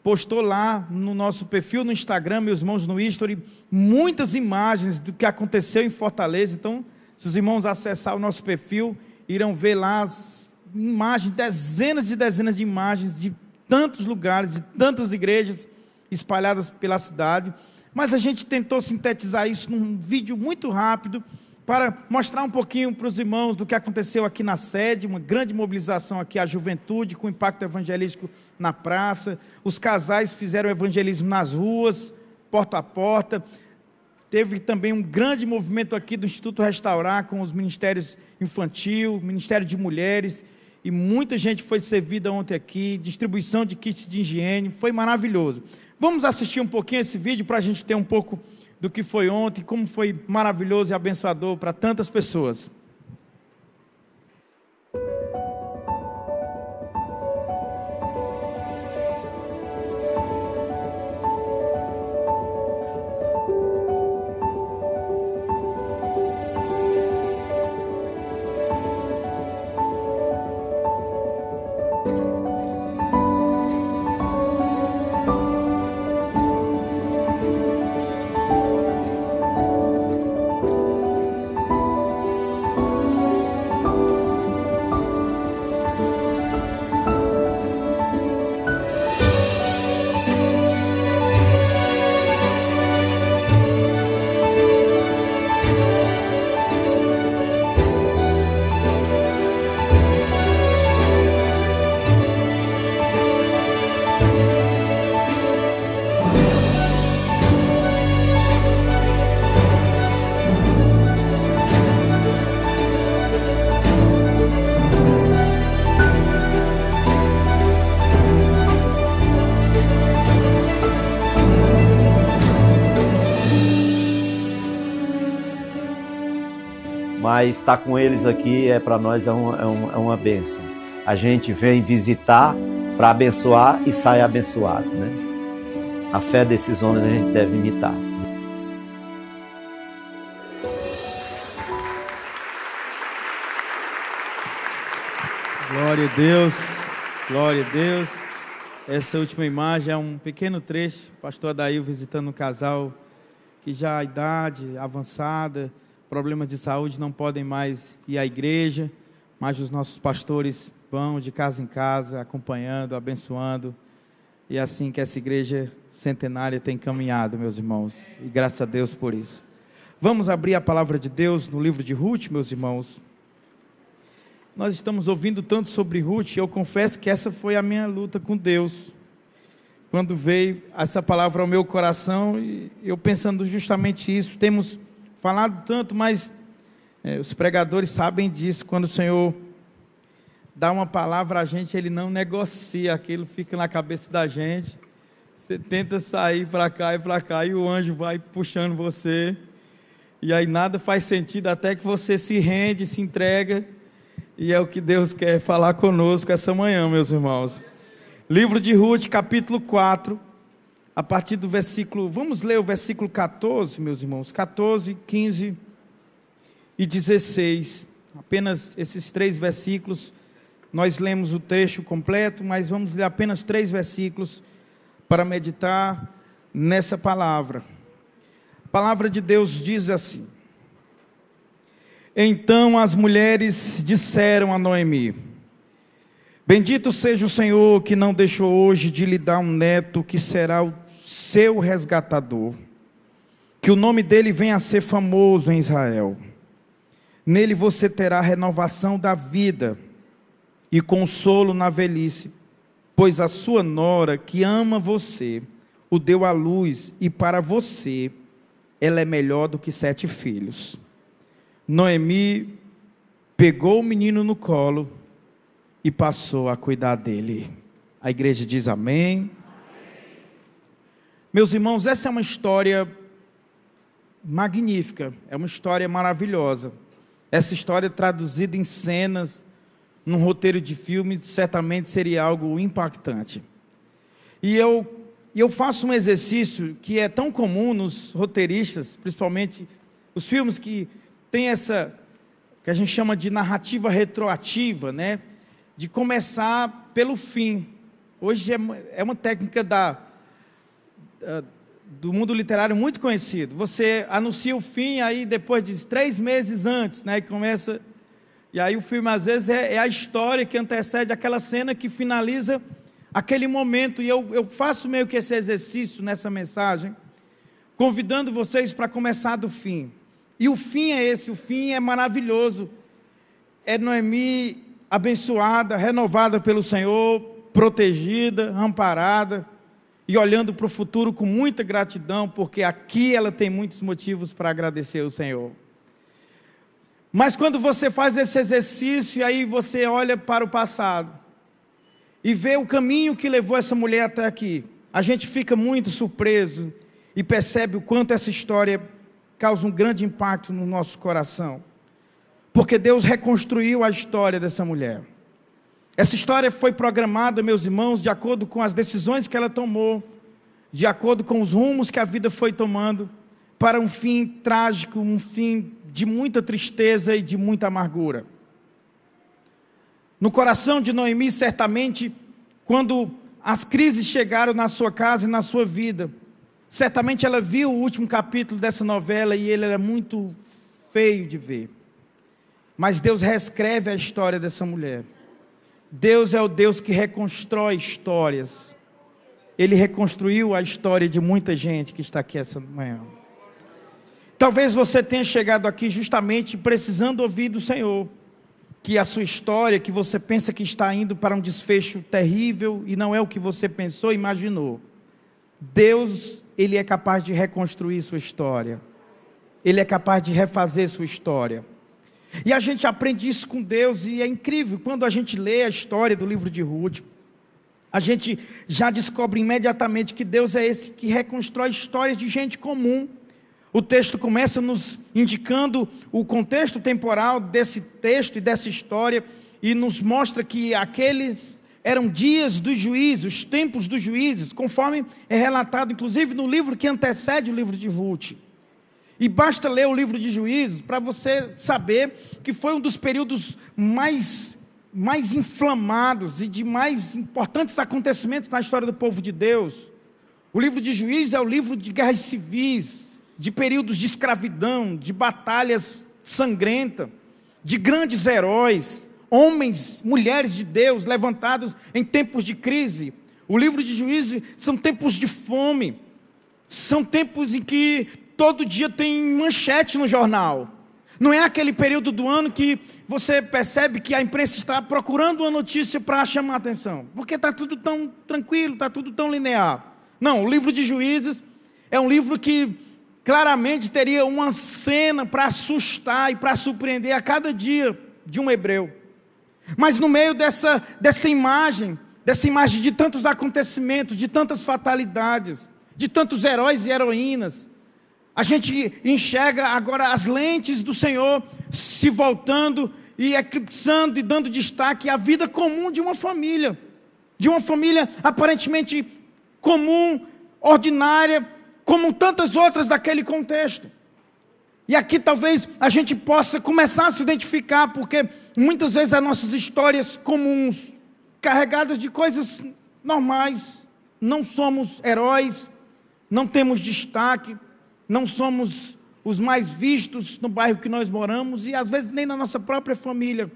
postou lá no nosso perfil no Instagram, meus irmãos, no History, muitas imagens do que aconteceu em Fortaleza. Então, se os irmãos acessar o nosso perfil, irão ver lá as imagens, dezenas de imagens de tantos lugares, de tantas igrejas espalhadas pela cidade, mas a gente tentou sintetizar isso num vídeo muito rápido, para mostrar um pouquinho para os irmãos do que aconteceu aqui na sede, uma grande mobilização aqui, a juventude, com impacto evangelístico na praça, os casais fizeram evangelismo nas ruas, porta a porta, teve também um grande movimento aqui do Instituto Restaurar, com os ministérios infantil, Ministério de Mulheres, e muita gente foi servida ontem aqui, distribuição de kits de higiene, foi maravilhoso. Vamos assistir um pouquinho esse vídeo para a gente ter um pouco do que foi ontem, como foi maravilhoso e abençoador para tantas pessoas. Mas estar com eles aqui para nós é uma bênção. A gente vem visitar para abençoar e sai abençoado, né? A fé desses homens a gente deve imitar. Glória a Deus, glória a Deus. Essa última imagem é um pequeno trecho, o pastor Adail visitando um casal que já a idade avançada, problemas de saúde, não podem mais ir à igreja, mas os nossos pastores vão de casa em casa, acompanhando, abençoando, e é assim que essa igreja centenária tem caminhado, meus irmãos, e graças a Deus por isso. Vamos abrir a palavra de Deus no livro de Ruth, meus irmãos. Nós estamos ouvindo tanto sobre Ruth, e eu confesso que essa foi a minha luta com Deus, quando veio essa palavra ao meu coração, e eu pensando justamente isso, temos falado tanto, mas os pregadores sabem disso, quando o Senhor dá uma palavra a gente, Ele não negocia, aquilo fica na cabeça da gente, você tenta sair para cá, e o anjo vai puxando você, e aí nada faz sentido, até que você se rende, se entrega, e é o que Deus quer falar conosco essa manhã, meus irmãos. Livro de Ruth, capítulo 4, a partir do versículo, vamos ler o versículo 14, meus irmãos, 14, 15 e 16, apenas esses 3 versículos, nós lemos o trecho completo, mas vamos ler apenas 3 versículos, para meditar nessa palavra. A palavra de Deus diz assim: Então as mulheres disseram a Noemi: Bendito seja o Senhor que não deixou hoje de lhe dar um neto que será o seu resgatador, que o nome dele venha a ser famoso em Israel. Nele você terá renovação da vida e consolo na velhice, pois a sua nora, que ama você, o deu à luz, e para você ela é melhor do que 7 filhos. Noemi pegou o menino no colo e passou a cuidar dele. A igreja diz amém. Meus irmãos, essa é uma história magnífica, é uma história maravilhosa. Essa história traduzida em cenas, num roteiro de filme, certamente seria algo impactante. E eu faço um exercício que é tão comum nos roteiristas, principalmente os filmes que tem essa, que a gente chama de narrativa retroativa, né? De começar pelo fim. Hoje é uma técnica do mundo literário muito conhecido. Você anuncia o fim, aí depois diz 3 meses antes, né? E começa, e aí o filme às vezes é a história que antecede aquela cena que finaliza aquele momento, e eu faço meio que esse exercício nessa mensagem, convidando vocês para começar do fim. E o fim é esse, o fim é maravilhoso. É Noemi abençoada, renovada pelo Senhor, protegida, amparada, e olhando para o futuro com muita gratidão, porque aqui ela tem muitos motivos para agradecer ao Senhor. Mas quando você faz esse exercício, aí você olha para o passado, e vê o caminho que levou essa mulher até aqui, a gente fica muito surpreso, e percebe o quanto essa história causa um grande impacto no nosso coração. Porque Deus reconstruiu a história dessa mulher. Essa história foi programada, meus irmãos, de acordo com as decisões que ela tomou, de acordo com os rumos que a vida foi tomando, para um fim trágico, um fim de muita tristeza e de muita amargura. No coração de Noemi, certamente, quando as crises chegaram na sua casa e na sua vida, certamente ela viu o último capítulo dessa novela e ele era muito feio de ver. Mas Deus reescreve a história dessa mulher. Deus é o Deus que reconstrói histórias. Ele reconstruiu a história de muita gente que está aqui essa manhã. Talvez você tenha chegado aqui justamente precisando ouvir do Senhor que a sua história, que você pensa que está indo para um desfecho terrível e não é o que você pensou, imaginou. Deus, Ele é capaz de reconstruir sua história. Ele é capaz de refazer sua história. E a gente aprende isso com Deus, e é incrível, quando a gente lê a história do livro de Ruth, a gente já descobre imediatamente que Deus é esse que reconstrói histórias de gente comum. O texto começa nos indicando o contexto temporal desse texto e dessa história, e nos mostra que aqueles eram dias dos juízes, os tempos dos juízes, conforme é relatado inclusive no livro que antecede o livro de Ruth. E basta ler o livro de Juízes para você saber que foi um dos períodos mais inflamados e de mais importantes acontecimentos na história do povo de Deus. O livro de Juízes é o livro de guerras civis, de períodos de escravidão, de batalhas sangrentas, de grandes heróis, homens, mulheres de Deus levantados em tempos de crise. O livro de Juízes são tempos de fome, são tempos em que todo dia tem manchete no jornal. Não é aquele período do ano que você percebe que a imprensa está procurando uma notícia para chamar a atenção, porque está tudo tão tranquilo, está tudo tão linear. Não, o livro de Juízes é um livro que claramente teria uma cena para assustar e para surpreender a cada dia de um hebreu. Mas no meio dessa imagem de tantos acontecimentos, de tantas fatalidades, de tantos heróis e heroínas, a gente enxerga agora as lentes do Senhor se voltando e eclipsando e dando destaque à vida comum de uma família aparentemente comum, ordinária, como tantas outras daquele contexto. E aqui talvez a gente possa começar a se identificar, porque muitas vezes as nossas histórias comuns, carregadas de coisas normais, não somos heróis, não temos destaque, não somos os mais vistos no bairro que nós moramos, e às vezes nem na nossa própria família.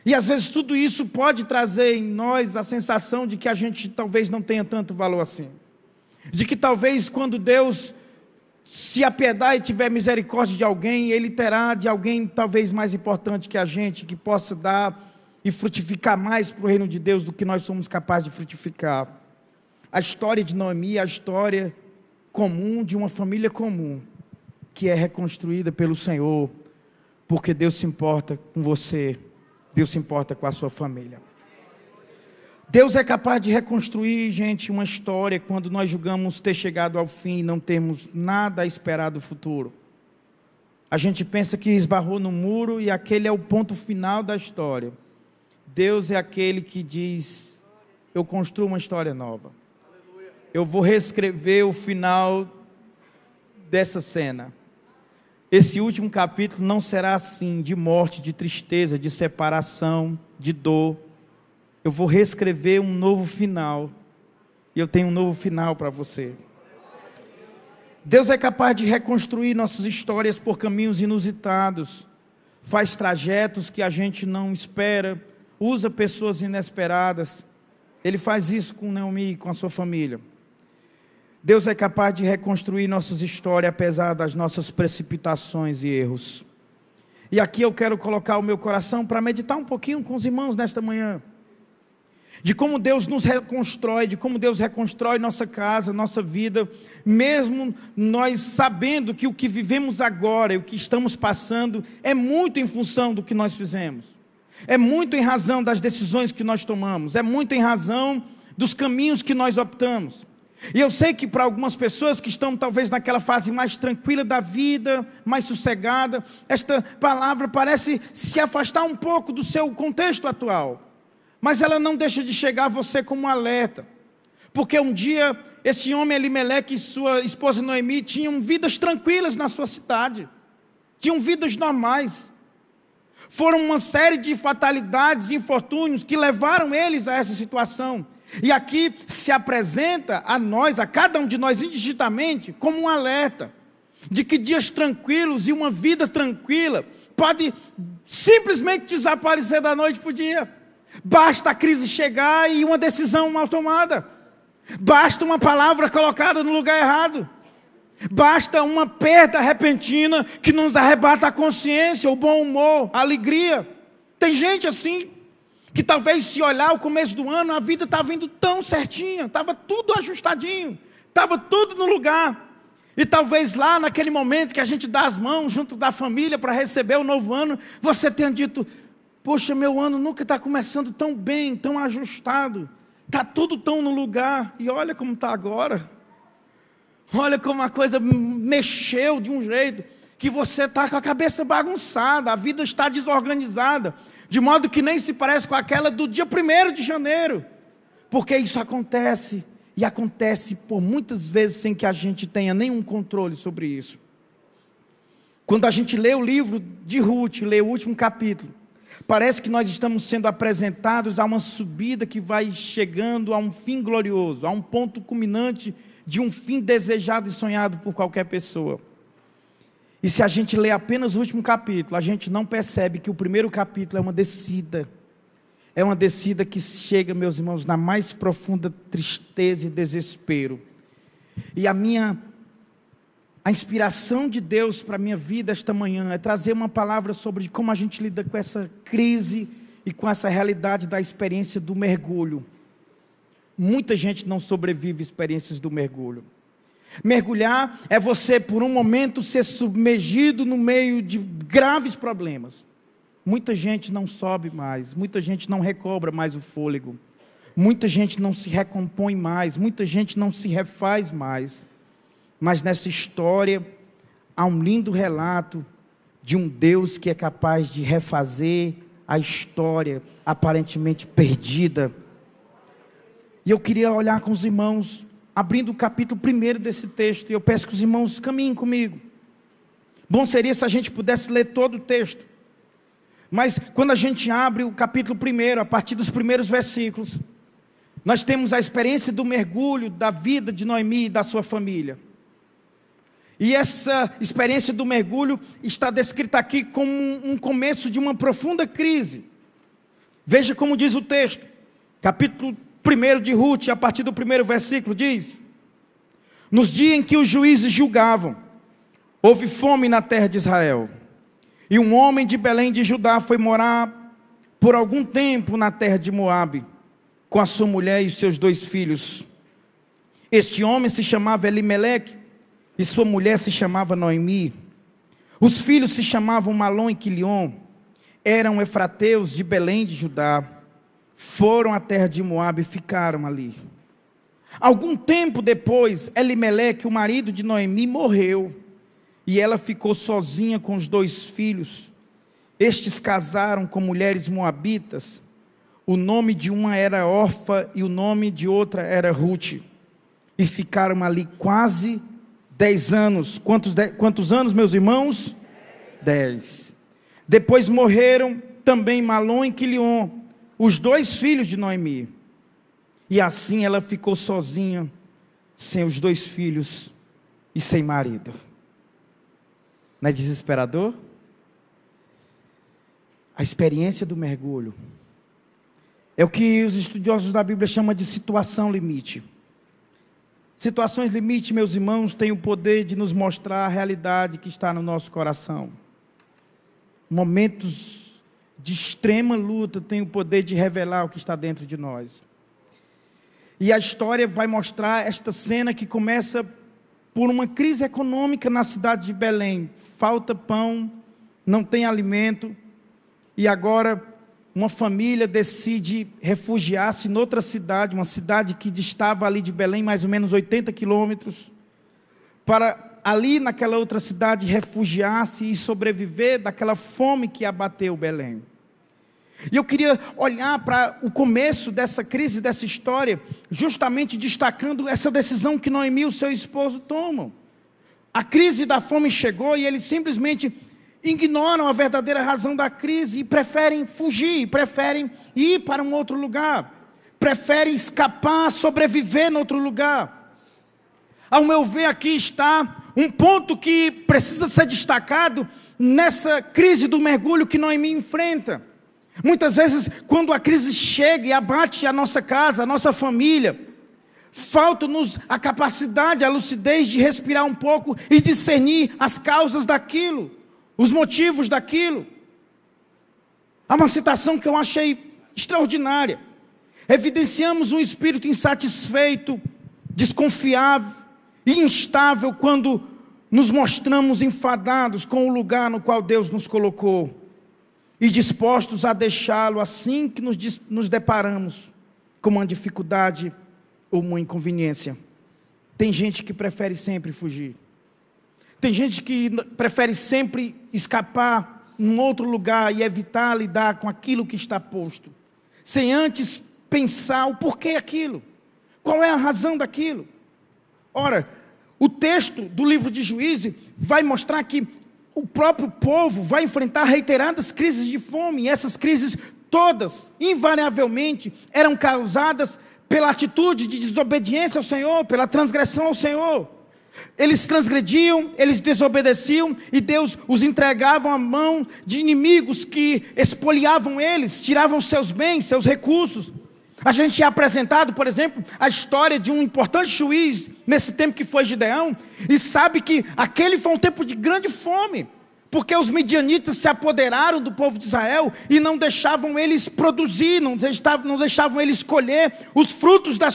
E às vezes tudo isso pode trazer em nós a sensação de que a gente talvez não tenha tanto valor assim. De que talvez quando Deus se apiedar e tiver misericórdia de alguém, Ele terá de alguém talvez mais importante que a gente, que possa dar e frutificar mais para o reino de Deus do que nós somos capazes de frutificar. A história de Noemi é a história comum de uma família comum, que é reconstruída pelo Senhor, porque Deus se importa com você, Deus se importa com a sua família. Deus é capaz de reconstruir, gente, uma história quando nós julgamos ter chegado ao fim e não temos nada a esperar do futuro. A gente pensa que esbarrou no muro e aquele é o ponto final da história. Deus é aquele que diz: eu construo uma história nova. Eu vou reescrever o final dessa cena. Esse último capítulo não será assim, de morte, de tristeza, de separação, de dor. Eu vou reescrever um novo final. E eu tenho um novo final para você. Deus é capaz de reconstruir nossas histórias por caminhos inusitados. Faz trajetos que a gente não espera. Usa pessoas inesperadas. Ele faz isso com Naomi e com a sua família. Deus é capaz de reconstruir nossas histórias, apesar das nossas precipitações e erros. E aqui eu quero colocar o meu coração para meditar um pouquinho com os irmãos nesta manhã. De como Deus nos reconstrói, de como Deus reconstrói nossa casa, nossa vida, mesmo nós sabendo que o que vivemos agora e o que estamos passando é muito em função do que nós fizemos. É muito em razão das decisões que nós tomamos, é muito em razão dos caminhos que nós optamos. E eu sei que para algumas pessoas que estão talvez naquela fase mais tranquila da vida, mais sossegada, esta palavra parece se afastar um pouco do seu contexto atual. Mas ela não deixa de chegar a você como um alerta. Porque um dia esse homem Elimeleque e sua esposa Noemi tinham vidas tranquilas na sua cidade. Tinham vidas normais. Foram uma série de fatalidades e infortúnios que levaram eles a essa situação. E aqui se apresenta a nós, a cada um de nós indistintamente, como um alerta de que dias tranquilos e uma vida tranquila pode simplesmente desaparecer da noite para o dia. Basta a crise chegar e uma decisão mal tomada. Basta uma palavra colocada no lugar errado. Basta uma perda repentina que nos arrebata a consciência, o bom humor, a alegria. Tem gente assim, que talvez se olhar o começo do ano, a vida estava indo tão certinha, estava tudo ajustadinho, estava tudo no lugar. E talvez lá naquele momento que a gente dá as mãos junto da família para receber o novo ano, você tenha dito: poxa, meu ano nunca está começando tão bem, tão ajustado, está tudo tão no lugar, e olha como está agora. Olha como a coisa mexeu de um jeito, que você está com a cabeça bagunçada, a vida está desorganizada, de modo que nem se parece com aquela do dia 1º de janeiro, porque isso acontece, e acontece por muitas vezes sem que a gente tenha nenhum controle sobre isso. Quando a gente lê o livro de Ruth, lê o último capítulo, parece que nós estamos sendo apresentados a uma subida que vai chegando a um fim glorioso, a um ponto culminante de um fim desejado e sonhado por qualquer pessoa. E se a gente lê apenas o último capítulo, a gente não percebe que o primeiro capítulo é uma descida. É uma descida que chega, meus irmãos, na mais profunda tristeza e desespero. E a inspiração de Deus para a minha vida esta manhã é trazer uma palavra sobre como a gente lida com essa crise e com essa realidade da experiência do mergulho. Muita gente não sobrevive a experiências do mergulho. Mergulhar é você por um momento ser submergido no meio de graves problemas. Muita gente não sobe mais, muita gente não recobra mais o fôlego, muita gente não se recompõe mais, muita gente não se refaz mais. Mas nessa história há um lindo relato de um Deus que é capaz de refazer a história aparentemente perdida. E eu queria olhar com os irmãos, abrindo o capítulo 1 desse texto, e eu peço que os irmãos caminhem comigo. Bom seria se a gente pudesse ler todo o texto, mas quando a gente abre o capítulo 1, a partir dos primeiros versículos, nós temos a experiência do mergulho da vida de Noemi e da sua família. E essa experiência do mergulho está descrita aqui como um começo de uma profunda crise. Veja como diz o texto, capítulo 1 de Ruth, a partir do 1º versículo, diz: nos dias em que os juízes julgavam, houve fome na terra de Israel, e um homem de Belém de Judá foi morar por algum tempo na terra de Moabe, com a sua mulher e os seus 2 filhos. Este homem se chamava Elimeleque, e sua mulher se chamava Noemi. Os filhos se chamavam Malom e Quilion, eram efrateus de Belém de Judá. Foram à terra de Moabe e ficaram ali. Algum tempo depois, Elimeleque, o marido de Noemi, morreu, e ela ficou sozinha com os 2 filhos. Estes casaram com mulheres moabitas. O nome de uma era Orfa e o nome de outra era Ruth. E ficaram ali quase 10 anos. Quantos anos, meus irmãos? 10. Depois morreram também Malom e Quilion, os 2 filhos de Noemi. E assim ela ficou sozinha, sem os 2 filhos e sem marido. Não é desesperador? A experiência do mergulho É o que os estudiosos da Bíblia chamam de situação limite. Situações limite, meus irmãos, têm o poder de nos mostrar a realidade que está no nosso coração. Momentos de extrema luta têm o poder de revelar o que está dentro de nós. E a história vai mostrar esta cena que começa por uma crise econômica na cidade de Belém. Falta pão, não tem alimento, e agora uma família decide refugiar-se em outra cidade, uma cidade que distava ali de Belém mais ou menos 80 quilômetros, para ali naquela outra cidade refugiar-se e sobreviver daquela fome que abateu Belém. E eu queria olhar para o começo dessa crise, dessa história, justamente destacando essa decisão que Noemi e o seu esposo tomam. A crise da fome chegou e eles simplesmente ignoram a verdadeira razão da crise e preferem fugir, preferem ir para um outro lugar, preferem escapar, sobreviver em outro lugar. Ao meu ver, aqui está um ponto que precisa ser destacado nessa crise do mergulho que Noemi enfrenta. Muitas vezes, quando a crise chega e abate a nossa casa, a nossa família, falta-nos a capacidade, a lucidez de respirar um pouco e discernir as causas daquilo, os motivos daquilo. Há uma citação que eu achei extraordinária. Evidenciamos um espírito insatisfeito, desconfiável e instável quando nos mostramos enfadados com o lugar no qual Deus nos colocou e dispostos a deixá-lo assim que nos deparamos com uma dificuldade ou uma inconveniência. Tem gente que prefere sempre fugir. Tem gente que prefere sempre escapar em outro lugar e evitar lidar com aquilo que está posto, sem antes pensar o porquê aquilo, qual é a razão daquilo. Ora, o texto do livro de Juízes vai mostrar que o próprio povo vai enfrentar reiteradas crises de fome, e essas crises todas, invariavelmente, eram causadas pela atitude de desobediência ao Senhor, pela transgressão ao Senhor. Eles transgrediam, eles desobedeciam, e Deus os entregava à mão de inimigos que expoliavam eles, tiravam seus bens, seus recursos. A gente é apresentado, por exemplo, a história de um importante juiz, nesse tempo que foi Gideão, e sabe que aquele foi um tempo de grande fome, porque os midianitas se apoderaram do povo de Israel e não deixavam eles produzir, não deixavam eles colher os frutos das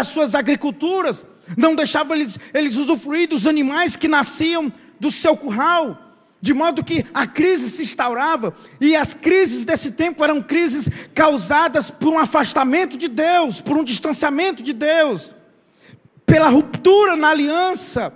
suas agriculturas, não deixavam eles usufruir dos animais que nasciam do seu curral, de modo que a crise se instaurava, e as crises desse tempo eram crises causadas por um afastamento de Deus, por um distanciamento de Deus, pela ruptura na aliança.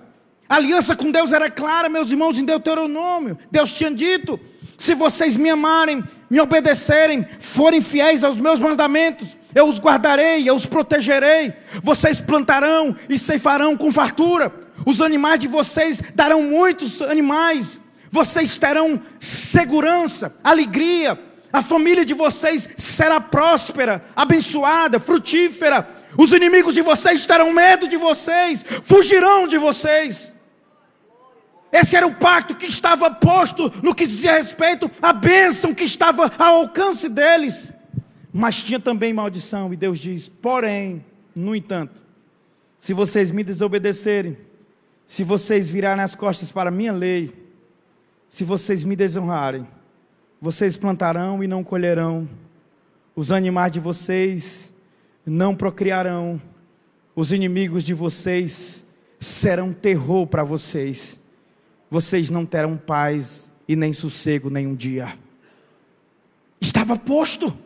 A aliança com Deus era clara, meus irmãos, em Deuteronômio. Deus tinha dito: se vocês me amarem, me obedecerem, forem fiéis aos meus mandamentos, eu os guardarei, eu os protegerei. Vocês plantarão e ceifarão com fartura. Os animais de vocês darão muitos animais. Vocês terão segurança, alegria. A família de vocês será próspera, abençoada, frutífera. Os inimigos de vocês terão medo de vocês, fugirão de vocês. Esse era o pacto que estava posto no que dizia respeito à bênção que estava ao alcance deles. Mas tinha também maldição, e Deus diz: porém, no entanto, se vocês me desobedecerem, se vocês virarem as costas para a minha lei, se vocês me desonrarem, vocês plantarão e não colherão, os animais de vocês não procriarão, os inimigos de vocês serão terror para vocês, vocês não terão paz e nem sossego nenhum dia. Estava posto.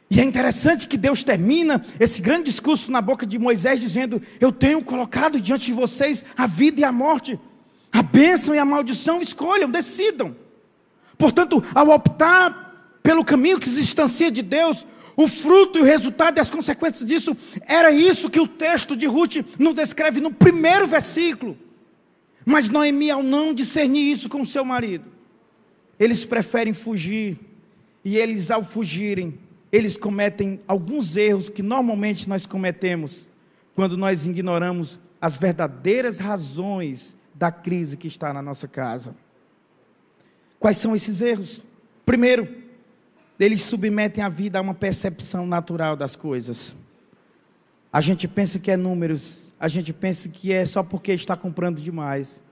E é interessante que Deus termina esse grande discurso na boca de Moisés dizendo: eu tenho colocado diante de vocês a vida e a morte, a bênção e a maldição, escolham, decidam. Portanto, ao optar pelo caminho que se distancia de Deus, o fruto e o resultado e as consequências disso, era isso que o texto de Ruth nos descreve no primeiro versículo. Mas Noemi, ao não discernir isso com seu marido, eles preferem fugir, e eles, ao fugirem, eles cometem alguns erros que normalmente nós cometemos quando nós ignoramos as verdadeiras razões da crise que está na nossa casa. Quais são esses erros? Primeiro, eles submetem a vida a uma percepção natural das coisas. A gente pensa que é números, a gente pensa que é só porque está comprando demais.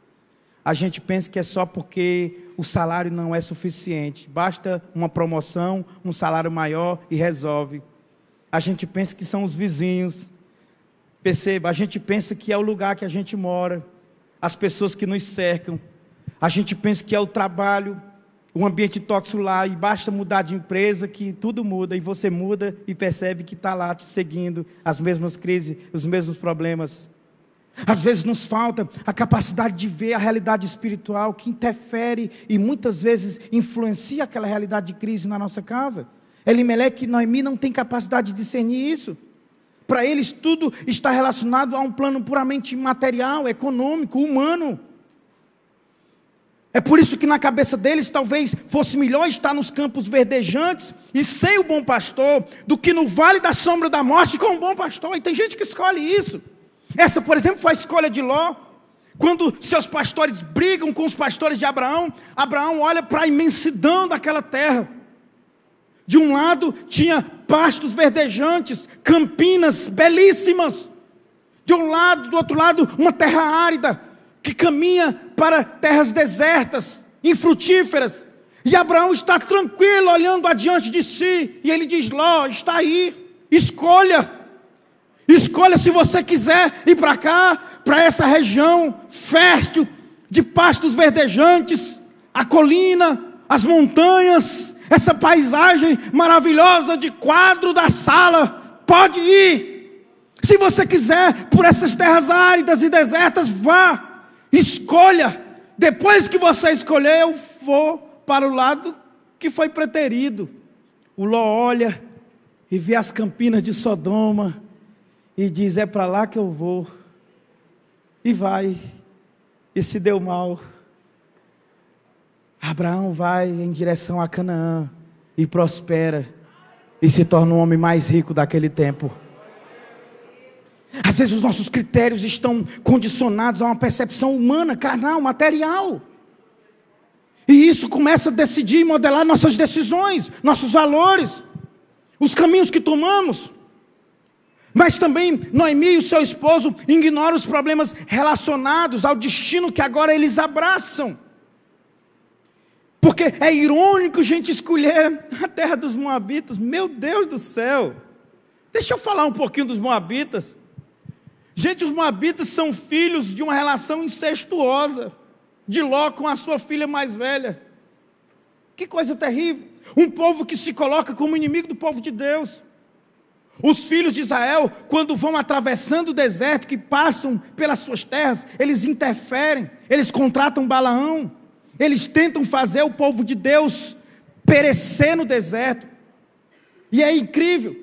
A gente pensa que é só porque o salário não é suficiente. Basta uma promoção, um salário maior e resolve. A gente pensa que são os vizinhos. Perceba, a gente pensa que é o lugar que a gente mora, as pessoas que nos cercam. A gente pensa que é o trabalho, o ambiente tóxico lá, e basta mudar de empresa que tudo muda, e você muda e percebe que está lá te seguindo, as mesmas crises, os mesmos problemas. Às vezes nos falta a capacidade de ver a realidade espiritual que interfere e muitas vezes influencia aquela realidade de crise na nossa casa. Elimeleque e Noemi não têm capacidade de discernir isso. Para eles tudo está relacionado a um plano puramente material, econômico, humano. É por isso que na cabeça deles talvez fosse melhor estar nos campos verdejantes e ser o bom pastor do que no vale da sombra da morte com o bom pastor. E tem gente que escolhe isso. Essa, por exemplo, foi a escolha de Ló. Quando seus pastores brigam com os pastores de Abraão, Abraão olha para a imensidão daquela terra. De um lado tinha pastos verdejantes, campinas belíssimas. De um lado, do outro lado, uma terra árida, que caminha para terras desertas, infrutíferas. E Abraão está tranquilo, olhando adiante de si. E ele diz: Ló, está aí, escolha. Escolha se você quiser ir para cá, para essa região fértil, de pastos verdejantes, a colina, as montanhas, essa paisagem maravilhosa de quadro da sala. Pode ir. Se você quiser por essas terras áridas e desertas, vá. Escolha. Depois que você escolher, eu vou para o lado que foi preterido. O Ló olha e vê as campinas de Sodoma e diz: é para lá que eu vou. E vai. E se deu mal. Abraão vai em direção a Canaã e prospera e se torna o homem mais rico daquele tempo. Às vezes os nossos critérios estão condicionados a uma percepção humana, carnal, material. E isso começa a decidir e modelar nossas decisões, nossos valores, os caminhos que tomamos. Mas também Noemi e o seu esposo ignoram os problemas relacionados ao destino que agora eles abraçam. Porque é irônico, gente, escolher a terra dos Moabitas. Meu Deus do céu. Deixa eu falar um pouquinho dos Moabitas. Gente, os Moabitas são filhos de uma relação incestuosa de Ló com a sua filha mais velha. Que coisa terrível. Um povo que se coloca como inimigo do povo de Deus. Os filhos de Israel, quando vão atravessando o deserto, que passam pelas suas terras, eles interferem, eles contratam Balaão, eles tentam fazer o povo de Deus perecer no deserto. E é incrível,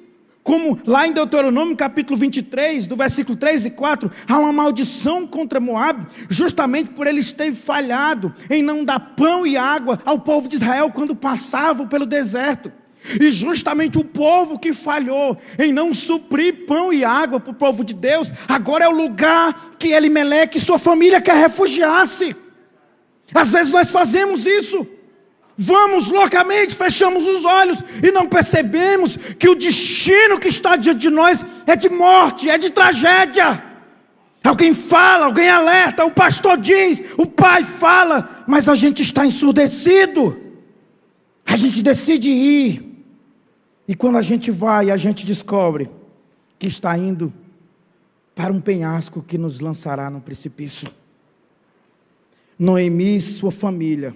como lá em Deuteronômio capítulo 23, do versículo 3 e 4, há uma maldição contra Moabe, justamente por eles terem falhado em não dar pão e água ao povo de Israel quando passavam pelo deserto. E justamente o povo que falhou em não suprir pão e água para o povo de Deus, agora é o lugar que Elimeleque e sua família quer refugiar-se. Às vezes nós fazemos isso. Vamos loucamente, fechamos os olhos e não percebemos que o destino que está diante de nós é de morte, é de tragédia. Alguém fala, alguém alerta, o pastor diz, o pai fala, mas a gente está ensurdecido. A gente decide ir. E quando a gente vai, a gente descobre que está indo para um penhasco que nos lançará no precipício. Noemi e sua família,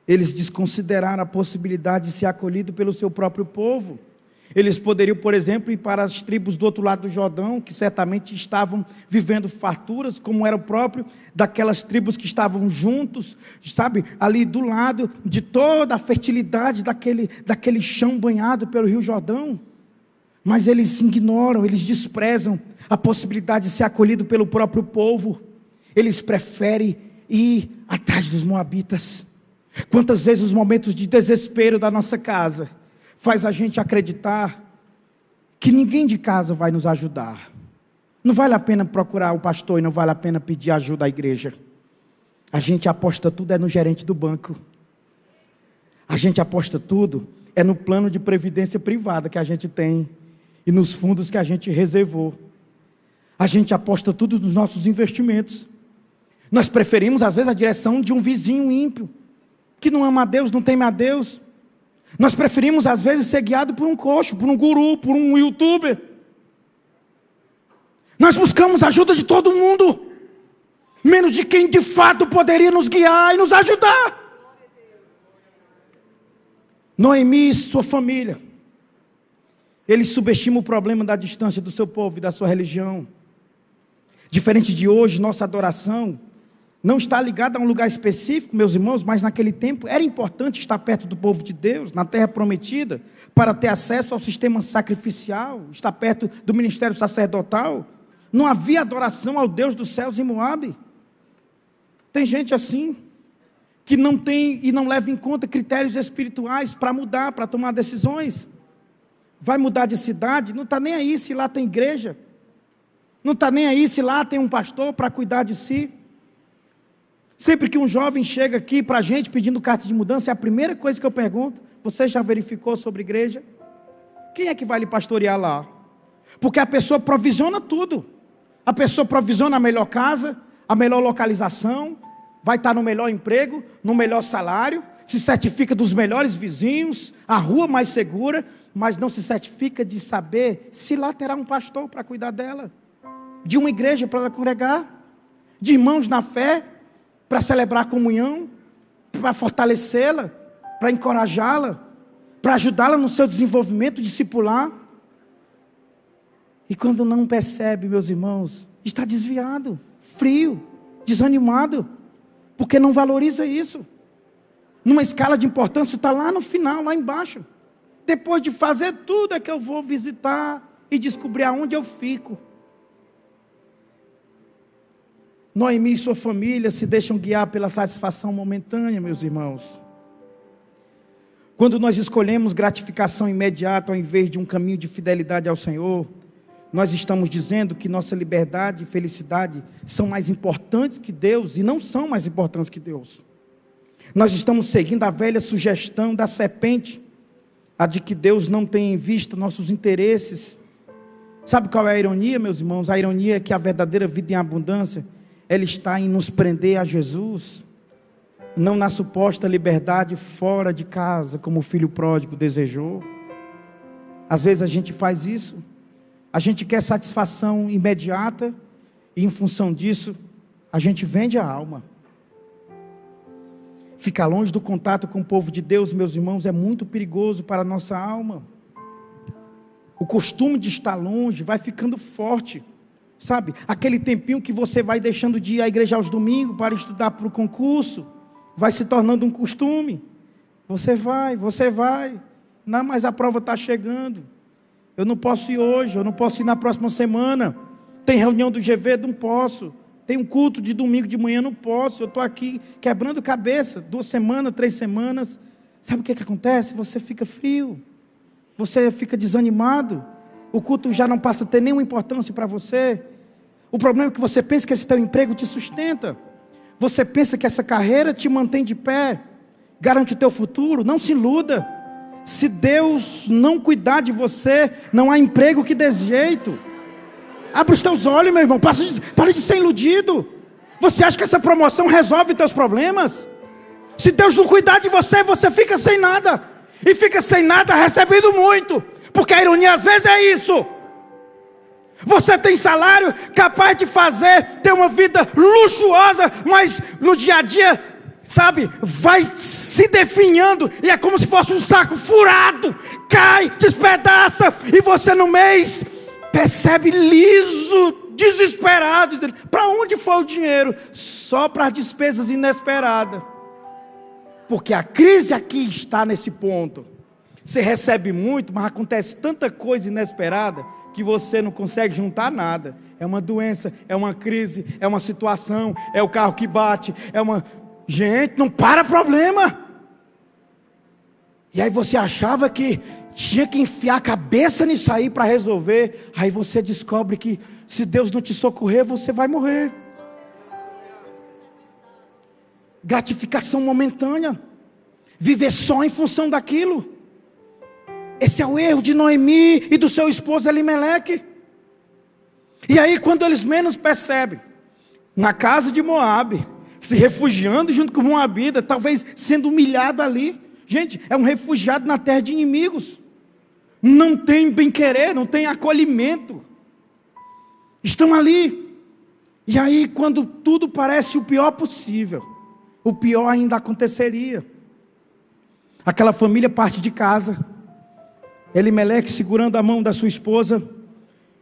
eles desconsideraram a possibilidade de ser acolhido pelo seu próprio povo. Eles poderiam, por exemplo, ir para as tribos do outro lado do Jordão, que certamente estavam vivendo farturas, como era o próprio daquelas tribos que estavam juntos, sabe, ali do lado de toda a fertilidade daquele chão banhado pelo Rio Jordão. Mas eles ignoram, eles desprezam a possibilidade de ser acolhido pelo próprio povo. Eles preferem ir atrás dos moabitas. Quantas vezes os momentos de desespero da nossa casa faz a gente acreditar que ninguém de casa vai nos ajudar. Não vale a pena procurar o pastor e não vale a pena pedir ajuda à igreja. A gente aposta tudo no gerente do banco. A gente aposta tudo é no plano de previdência privada que a gente tem e nos fundos que a gente reservou. A gente aposta tudo nos nossos investimentos. Nós preferimos, às vezes, a direção de um vizinho ímpio, que não ama a Deus, não teme a Deus. Nós preferimos, às vezes, ser guiado por um coach, por um guru, por um youtuber. Nós buscamos a ajuda de todo mundo, menos de quem de fato poderia nos guiar e nos ajudar. Noemi e sua família, eles subestimam o problema da distância do seu povo e da sua religião. Diferente de hoje, nossa adoração não está ligada a um lugar específico, meus irmãos, mas naquele tempo era importante estar perto do povo de Deus, na terra prometida, para ter acesso ao sistema sacrificial, estar perto do ministério sacerdotal. Não havia adoração ao Deus dos céus em Moabe. Tem gente assim, que não tem e não leva em conta critérios espirituais para mudar, para tomar decisões. Vai mudar de cidade, não está nem aí se lá tem igreja, não está nem aí se lá tem um pastor para cuidar de si. Sempre que um jovem chega aqui para a gente pedindo carta de mudança, é a primeira coisa que eu pergunto: você já verificou sobre igreja? Quem é que vai lhe pastorear lá? Porque a pessoa provisiona tudo. A pessoa provisiona a melhor casa, a melhor localização, vai estar no melhor emprego, no melhor salário, se certifica dos melhores vizinhos, a rua mais segura, mas não se certifica de saber se lá terá um pastor para cuidar dela, de uma igreja para ela congregar, de irmãos na fé, para celebrar a comunhão, para fortalecê-la, para encorajá-la, para ajudá-la no seu desenvolvimento discipular. E quando não percebe, meus irmãos, está desviado, frio, desanimado, porque não valoriza isso. Numa escala de importância está lá no final, lá embaixo. Depois de fazer tudo é que eu vou visitar e descobrir aonde eu fico. Noemi e sua família se deixam guiar pela satisfação momentânea, meus irmãos. Quando nós escolhemos gratificação imediata ao invés de um caminho de fidelidade ao Senhor, nós estamos dizendo que nossa liberdade e felicidade são mais importantes que Deus e não são mais importantes que Deus. Nós estamos seguindo a velha sugestão da serpente, a de que Deus não tem em vista nossos interesses. Sabe qual é a ironia, meus irmãos? A ironia é que a verdadeira vida em abundância, ela está em nos prender a Jesus, não na suposta liberdade fora de casa, como o filho pródigo desejou. Às vezes a gente faz isso. A gente quer satisfação imediata e, em função disso, a gente vende a alma. Ficar longe do contato com o povo de Deus, meus irmãos, é muito perigoso para a nossa alma. O costume de estar longe vai ficando forte, sabe? Aquele tempinho que você vai deixando de ir à igreja aos domingos para estudar para o concurso, vai se tornando um costume. Você vai. Não, mas a prova está chegando. Eu não posso ir hoje, eu não posso ir na próxima semana. Tem reunião do GV, não posso. Tem um culto de domingo de manhã, não posso. Eu estou aqui quebrando cabeça, 2 semanas, 3 semanas. Sabe o que acontece? Você fica frio, você fica desanimado. O culto já não passa a ter nenhuma importância para você. O problema é que você pensa que esse teu emprego te sustenta. Você pensa que essa carreira te mantém de pé, garante o teu futuro. Não se iluda. Se Deus não cuidar de você, não há emprego que dê jeito. Abre os teus olhos, meu irmão. Para de ser iludido. Você acha que essa promoção resolve teus problemas? Se Deus não cuidar de você, você fica sem nada. E fica sem nada recebendo muito. Porque a ironia às vezes é isso. Você tem salário capaz de ter uma vida luxuosa, mas no dia a dia, sabe, vai se definhando, e é como se fosse um saco furado, cai, despedaça, e você no mês percebe liso, desesperado, para onde foi o dinheiro? Só para as despesas inesperadas. Porque a crise aqui está nesse ponto. Você recebe muito, mas acontece tanta coisa inesperada que você não consegue juntar nada. É uma doença, é uma crise, é uma situação, é o carro que bate, é uma... Gente, não para problema. E aí você achava que tinha que enfiar a cabeça nisso aí para resolver. Aí você descobre que se Deus não te socorrer, você vai morrer. Gratificação momentânea. Viver só em função daquilo. Esse é o erro de Noemi e do seu esposo Elimeleque. E aí, quando eles menos percebem, na casa de Moabe, se refugiando junto com Moabita, talvez sendo humilhado ali. Gente, é um refugiado na terra de inimigos. Não tem bem-querer, não tem acolhimento. Estão ali. E aí, quando tudo parece o pior possível, o pior ainda aconteceria. Aquela família parte de casa. Elimeleque segurando a mão da sua esposa,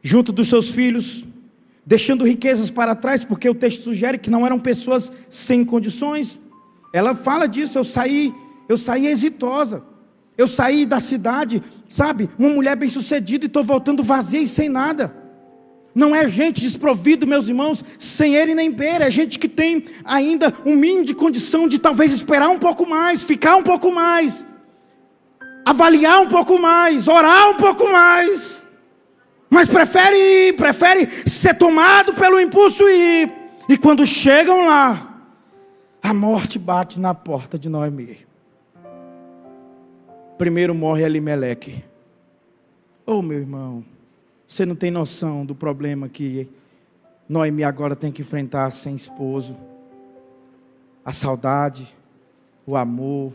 junto dos seus filhos, deixando riquezas para trás, porque o texto sugere que não eram pessoas sem condições. Ela fala disso, eu saí exitosa, eu saí da cidade, sabe, uma mulher bem-sucedida, e estou voltando vazia e sem nada. Não é gente desprovida, meus irmãos, sem ele nem beira, é gente que tem ainda um mínimo de condição de talvez esperar um pouco mais, ficar um pouco mais, avaliar um pouco mais, orar um pouco mais, mas prefere ir, prefere ser tomado pelo impulso e ir. E quando chegam lá, a morte bate na porta de Noemi. Primeiro morre Elimeleque. Oh, meu irmão, você não tem noção do problema que Noemi agora tem que enfrentar sem esposo. A saudade, o amor,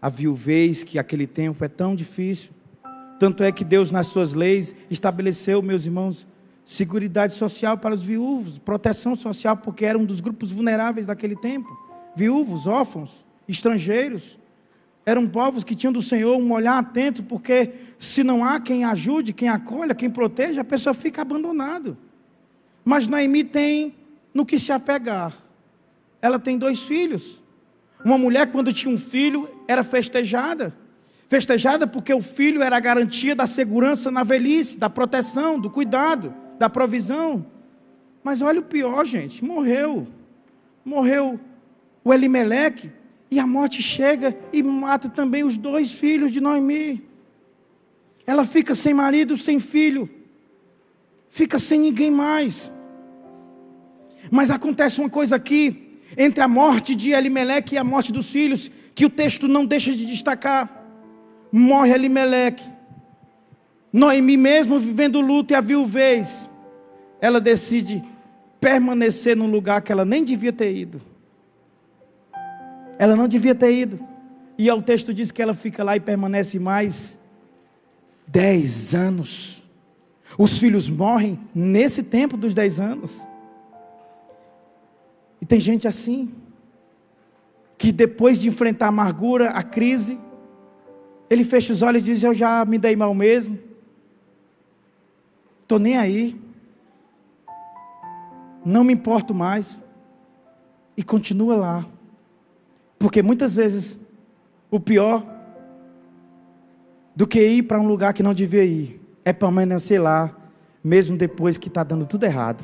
a viuvez, que aquele tempo é tão difícil. Tanto é que Deus, nas suas leis, estabeleceu, meus irmãos, seguridade social para os viúvos, proteção social, porque era um dos grupos vulneráveis daquele tempo. Viúvos, órfãos, estrangeiros, eram povos que tinham do Senhor um olhar atento, porque se não há quem ajude, quem acolha, quem proteja, a pessoa fica abandonada. Mas Noemi tem no que se apegar. Ela tem 2 filhos. Uma mulher, quando tinha um filho, era festejada. Festejada porque o filho era a garantia da segurança na velhice, da proteção, do cuidado, da provisão. Mas olha o pior, gente, morreu o Elimeleque, e a morte chega e mata também os 2 filhos de Noemi. Ela fica sem marido, sem filho, fica sem ninguém mais. Mas acontece uma coisa aqui, entre a morte de Elimeleque e a morte dos filhos, que o texto não deixa de destacar. Morre Elimeleque. Noemi, mesmo vivendo o luto e a viuvez, ela decide permanecer num lugar que ela nem devia ter ido. Ela não devia ter ido. E o texto diz que ela fica lá e permanece mais 10 anos. Os filhos morrem nesse tempo dos 10 anos. E tem gente assim, que depois de enfrentar a amargura, a crise, ele fecha os olhos e diz: eu já me dei mal mesmo, estou nem aí, não me importo mais, e continua lá. Porque muitas vezes o pior do que ir para um lugar que não devia ir é permanecer lá, mesmo depois que está dando tudo errado.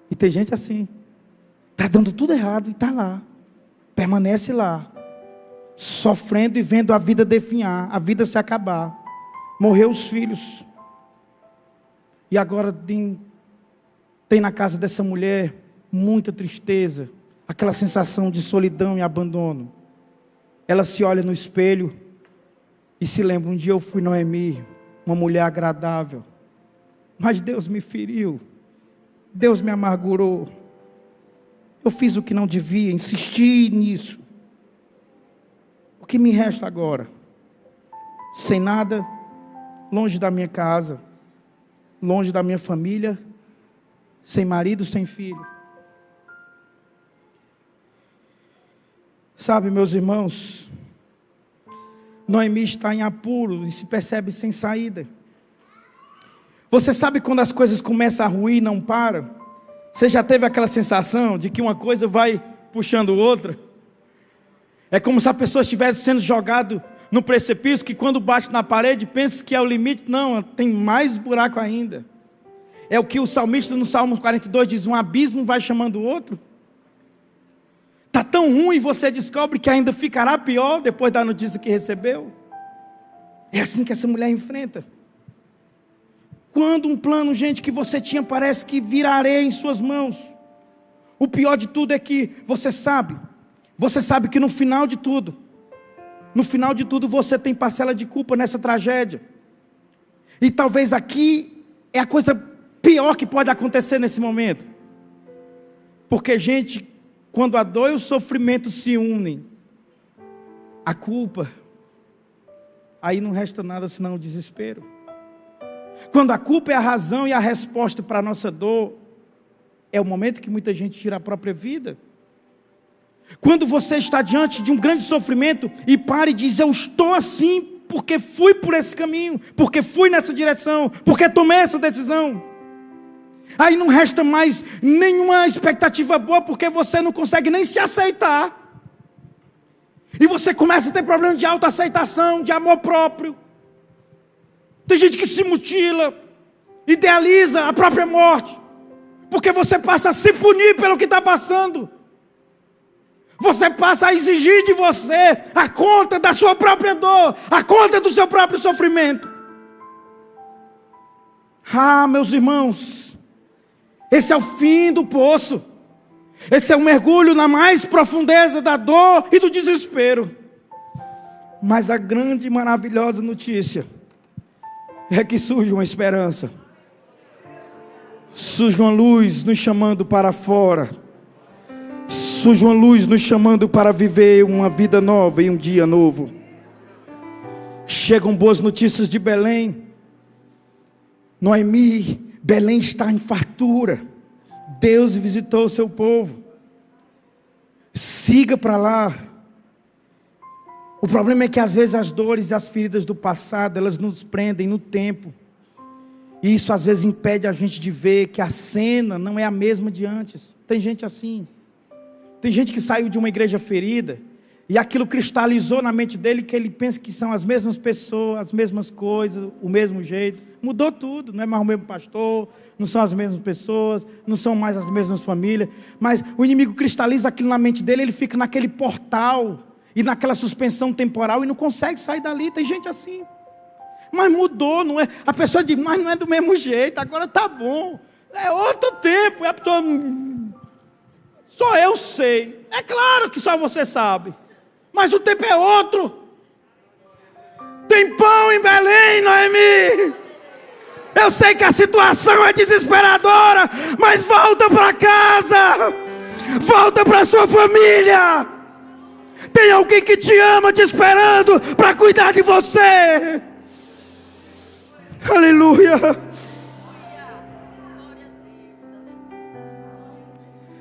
E tem gente assim, está dando tudo errado e está lá, permanece lá, sofrendo e vendo a vida definhar, a vida se acabar. Morreu os filhos. E agora tem na casa dessa mulher muita tristeza, aquela sensação de solidão e abandono. Ela se olha no espelho e se lembra: um dia eu fui Noemi, uma mulher agradável, mas Deus me feriu, Deus me amargurou, eu fiz o que não devia, insisti nisso. O que me resta agora? Sem nada, longe da minha casa, longe da minha família, sem marido, sem filho. Sabe, meus irmãos, Noemi está em apuro e se percebe sem saída. Você sabe quando as coisas começam a ruir e não param? Você já teve aquela sensação de que uma coisa vai puxando outra? É como se a pessoa estivesse sendo jogada no precipício, que quando bate na parede, pensa que é o limite. Não, tem mais buraco ainda. É o que o salmista no Salmo 42 diz: um abismo vai chamando o outro. Está tão ruim e você descobre que ainda ficará pior depois da notícia que recebeu. É assim que essa mulher enfrenta. Quando um plano, gente, que você tinha parece que vira areia em suas mãos. O pior de tudo é que você sabe que no final de tudo, No final de tudo, você tem parcela de culpa nessa tragédia. E talvez aqui é a coisa pior que pode acontecer nesse momento. Porque, gente, quando a dor e o sofrimento se unem, a culpa, aí não resta nada senão o desespero. Quando a culpa é a razão e a resposta para a nossa dor, é o momento que muita gente tira a própria vida. Quando você está diante de um grande sofrimento e para e diz: eu estou assim porque fui por esse caminho, porque fui nessa direção, porque tomei essa decisão. Aí não resta mais nenhuma expectativa boa, porque você não consegue nem se aceitar. E você começa a ter problema de autoaceitação, de amor próprio. Tem gente que se mutila, idealiza a própria morte, porque você passa a se punir pelo que está passando. Você passa a exigir de você a conta da sua própria dor, a conta do seu próprio sofrimento. Ah, meus irmãos, esse é o fim do poço. Esse é um mergulho na mais profundeza da dor e do desespero. Mas a grande e maravilhosa notícia é que surge uma esperança. Surge uma luz nos chamando para fora. Surge uma luz nos chamando para viver uma vida nova e um dia novo. Chegam boas notícias de Belém. Noemi, Belém está em fartura. Deus visitou o seu povo. Siga para lá. O problema é que às vezes as dores e as feridas do passado, elas nos prendem no tempo. E isso às vezes impede a gente de ver que a cena não é a mesma de antes. Tem gente assim. Tem gente que saiu de uma igreja ferida e aquilo cristalizou na mente dele, que ele pensa que são as mesmas pessoas, as mesmas coisas, o mesmo jeito. Mudou tudo, não é mais o mesmo pastor, não são as mesmas pessoas, não são mais as mesmas famílias. Mas o inimigo cristaliza aquilo na mente dele, ele fica naquele portal e naquela suspensão temporal e não consegue sair dali. Tem gente assim. Mas mudou, não é? A pessoa diz: mas não é do mesmo jeito, agora tá bom. É outro tempo. E a pessoa: só eu sei. É claro que só você sabe. Mas o tempo é outro. Tem pão em Belém, Noemi. Eu sei que a situação é desesperadora, mas volta para casa. Volta para sua família. Tem alguém que te ama, te esperando para cuidar de você. Aleluia.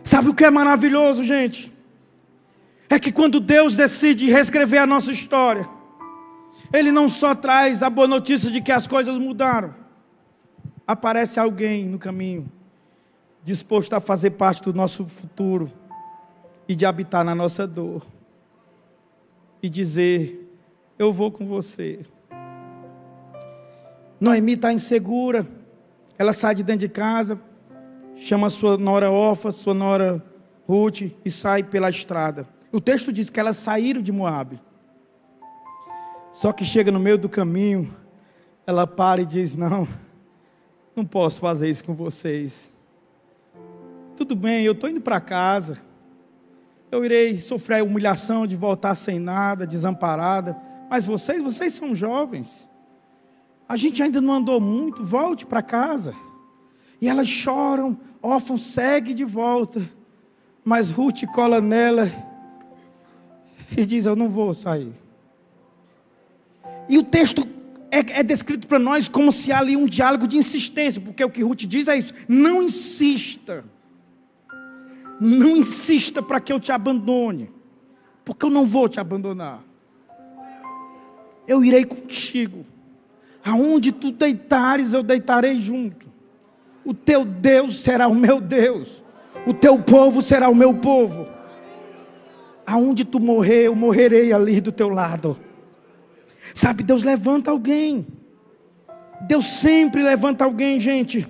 Sabe o que é maravilhoso, gente? É que quando Deus decide reescrever a nossa história, Ele não só traz a boa notícia de que as coisas mudaram. Aparece alguém no caminho, disposto a fazer parte do nosso futuro e de habitar na nossa dor. E dizer: eu vou com você. Noemi está insegura. Ela sai de dentro de casa, chama sua nora Orfa, sua nora Ruth e sai pela estrada. O texto diz que elas saíram de Moabe. Só que chega no meio do caminho, ela para e diz: não posso fazer isso com vocês. Tudo bem, eu estou indo para casa. Eu irei sofrer a humilhação de voltar sem nada, desamparada. Mas vocês são jovens. A gente ainda não andou muito, volte para casa. E elas choram, Orfa segue de volta. Mas Ruth cola nela e diz: eu não vou sair. E o texto é descrito para nós como se há ali um diálogo de insistência. Porque o que Ruth diz é isso: não insista. Não insista para que eu te abandone. Porque eu não vou te abandonar. Eu irei contigo. Aonde tu deitares, eu deitarei junto. O teu Deus será o meu Deus. O teu povo será o meu povo. Aonde tu morrer, eu morrerei ali do teu lado. Sabe, Deus levanta alguém. Deus sempre levanta alguém, gente.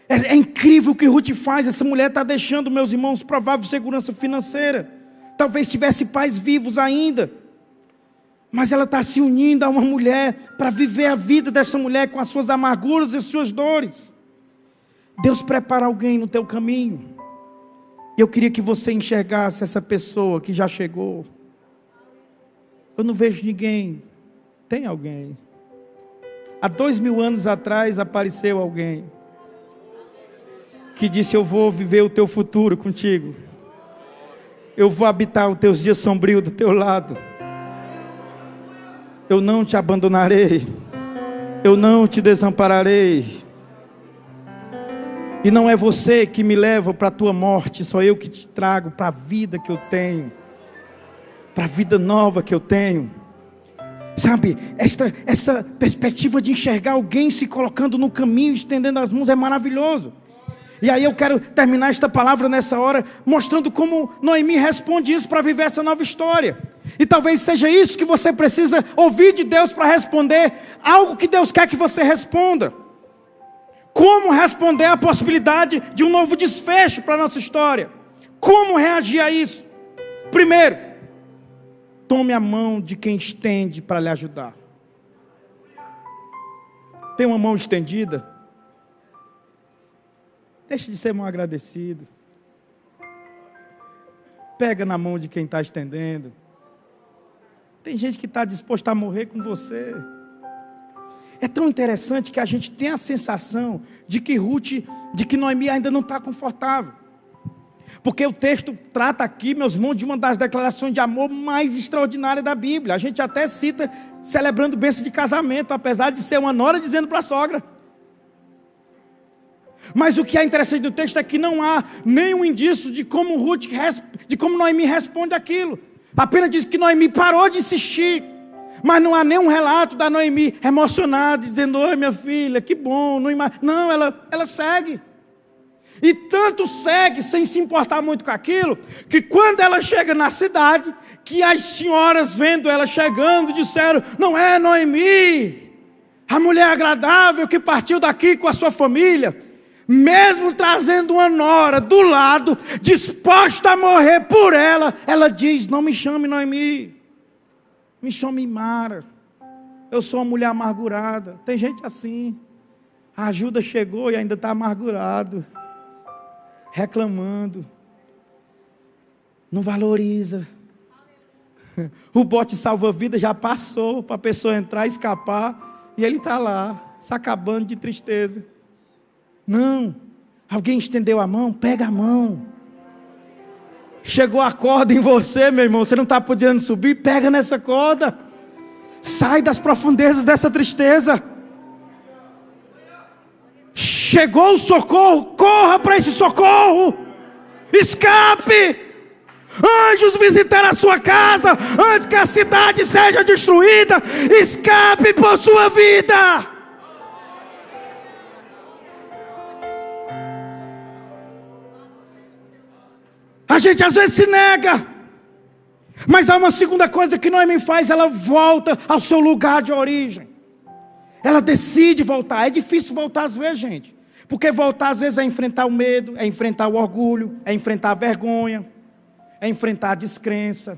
É incrível o que Ruth faz. Essa mulher está deixando, meus irmãos, provável segurança financeira. Talvez tivesse pais vivos ainda. Mas ela está se unindo a uma mulher para viver a vida dessa mulher com as suas amarguras e suas dores. Deus prepara alguém no teu caminho. E eu queria que você enxergasse essa pessoa que já chegou. Eu não vejo ninguém. Tem alguém. Há 2000 anos atrás apareceu alguém que disse: eu vou viver o teu futuro contigo. Eu vou habitar os teus dias sombrios do teu lado. Eu não te abandonarei. Eu não te desampararei. E não é você que me leva para a tua morte, sou eu que te trago para a vida que eu tenho, para a vida nova que eu tenho. Sabe, essa perspectiva de enxergar alguém se colocando no caminho, estendendo as mãos, é maravilhoso. E aí eu quero terminar esta palavra nessa hora, mostrando como Noemi responde isso para viver essa nova história. E talvez seja isso que você precisa ouvir de Deus para responder algo que Deus quer que você responda. Como responder à possibilidade de um novo desfecho para a nossa história? Como reagir a isso? Primeiro, tome a mão de quem estende para lhe ajudar. Tem uma mão estendida? Deixe de ser mal agradecido. Pega na mão de quem está estendendo. Tem gente que está disposta a morrer com você. É tão interessante que a gente tem a sensação de que Noemi ainda não está confortável. Porque o texto trata aqui, meus irmãos, de uma das declarações de amor mais extraordinárias da Bíblia. A gente até cita celebrando bênção de casamento, apesar de ser uma nora dizendo para a sogra. Mas o que é interessante no texto é que não há nenhum indício de como Noemi responde aquilo. Apenas diz que Noemi parou de insistir. Mas não há nenhum relato da Noemi emocionada, dizendo: oi minha filha, que bom. Não, ela segue. E tanto segue, sem se importar muito com aquilo, que quando ela chega na cidade, que as senhoras vendo ela chegando, disseram: não é Noemi, a mulher agradável que partiu daqui com a sua família? Mesmo trazendo uma nora do lado, disposta a morrer por ela, ela diz: não me chame Noemi, me chame Mara. Eu sou uma mulher amargurada. Tem gente assim. A ajuda chegou e ainda está amargurado, reclamando, não valoriza. O bote salva-vida já passou para a pessoa entrar, escapar, e ele está lá, se acabando de tristeza. Não, alguém estendeu a mão, pega a mão. Chegou a corda em você, meu irmão, você não está podendo subir, pega nessa corda. Sai das profundezas dessa tristeza. Chegou o socorro, corra para esse socorro. Escape. Anjos visitaram a sua casa antes que a cidade seja destruída. Escape por sua vida. A gente às vezes se nega. Mas há uma segunda coisa que Noemi faz: ela volta ao seu lugar de origem. Ela decide voltar. É difícil voltar às vezes, gente. Porque voltar às vezes é enfrentar o medo, é enfrentar o orgulho, é enfrentar a vergonha, é enfrentar a descrença.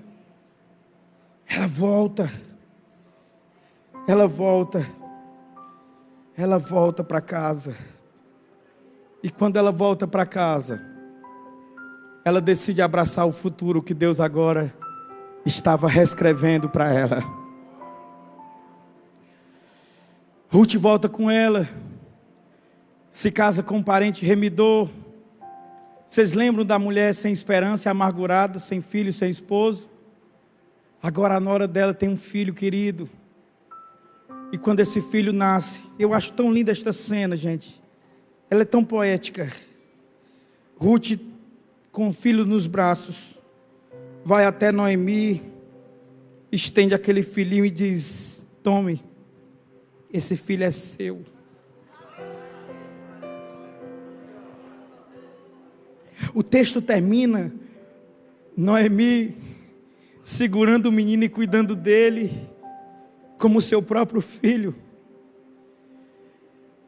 Ela volta. Ela volta. Ela volta para casa. E quando ela volta para casa, ela decide abraçar o futuro que Deus agora estava reescrevendo para ela. Ruth volta com ela, se casa com um parente remidor. Vocês lembram da mulher sem esperança, amargurada, sem filho, sem esposo? Agora a nora dela tem um filho querido. E quando esse filho nasce, eu acho tão linda esta cena, gente. Ela é tão poética. Ruth, com o filho nos braços, vai até Noemi, estende aquele filhinho e diz: tome, esse filho é seu. O texto termina, Noemi segurando o menino e cuidando dele como seu próprio filho.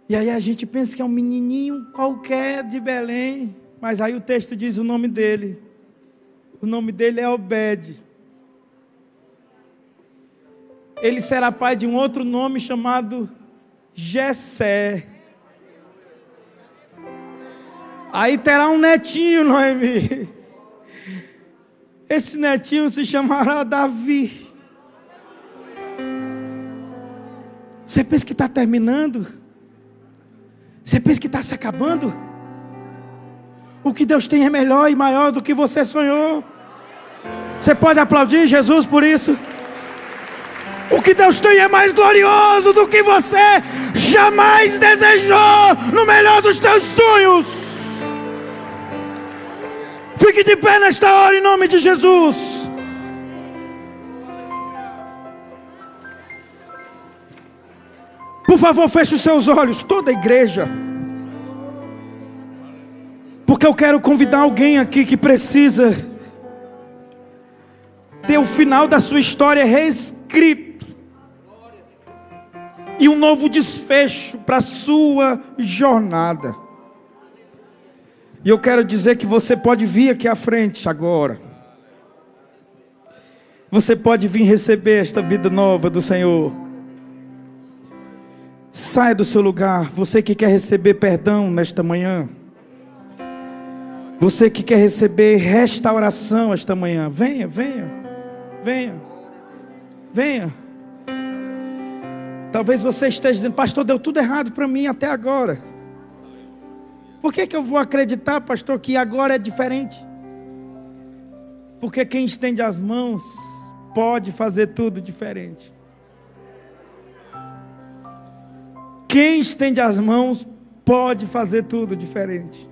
E aí a gente pensa que é um menininho qualquer de Belém, mas aí o texto diz o nome dele. O nome dele é Obed. Ele será pai de um outro nome chamado Jessé. Aí terá um netinho, Noemi. Esse netinho se chamará Davi. Você pensa que está terminando? Você pensa que está se acabando? O que Deus tem é melhor e maior do que você sonhou. Você pode aplaudir Jesus por isso? O que Deus tem é mais glorioso do que você jamais desejou no melhor dos teus sonhos. Fique de pé nesta hora em nome de Jesus. Por favor, feche os seus olhos, toda a igreja. Porque eu quero convidar alguém aqui que precisa ter o final da sua história reescrito. E um novo desfecho para a sua jornada. E eu quero dizer que você pode vir aqui à frente agora. Você pode vir receber esta vida nova do Senhor. Saia do seu lugar. Você que quer receber perdão nesta manhã. Você que quer receber restauração esta manhã. Venha, venha. Venha. Venha. Talvez você esteja dizendo: pastor, deu tudo errado para mim até agora. Por que eu vou acreditar, pastor, que agora é diferente? Porque quem estende as mãos pode fazer tudo diferente. Quem estende as mãos pode fazer tudo diferente.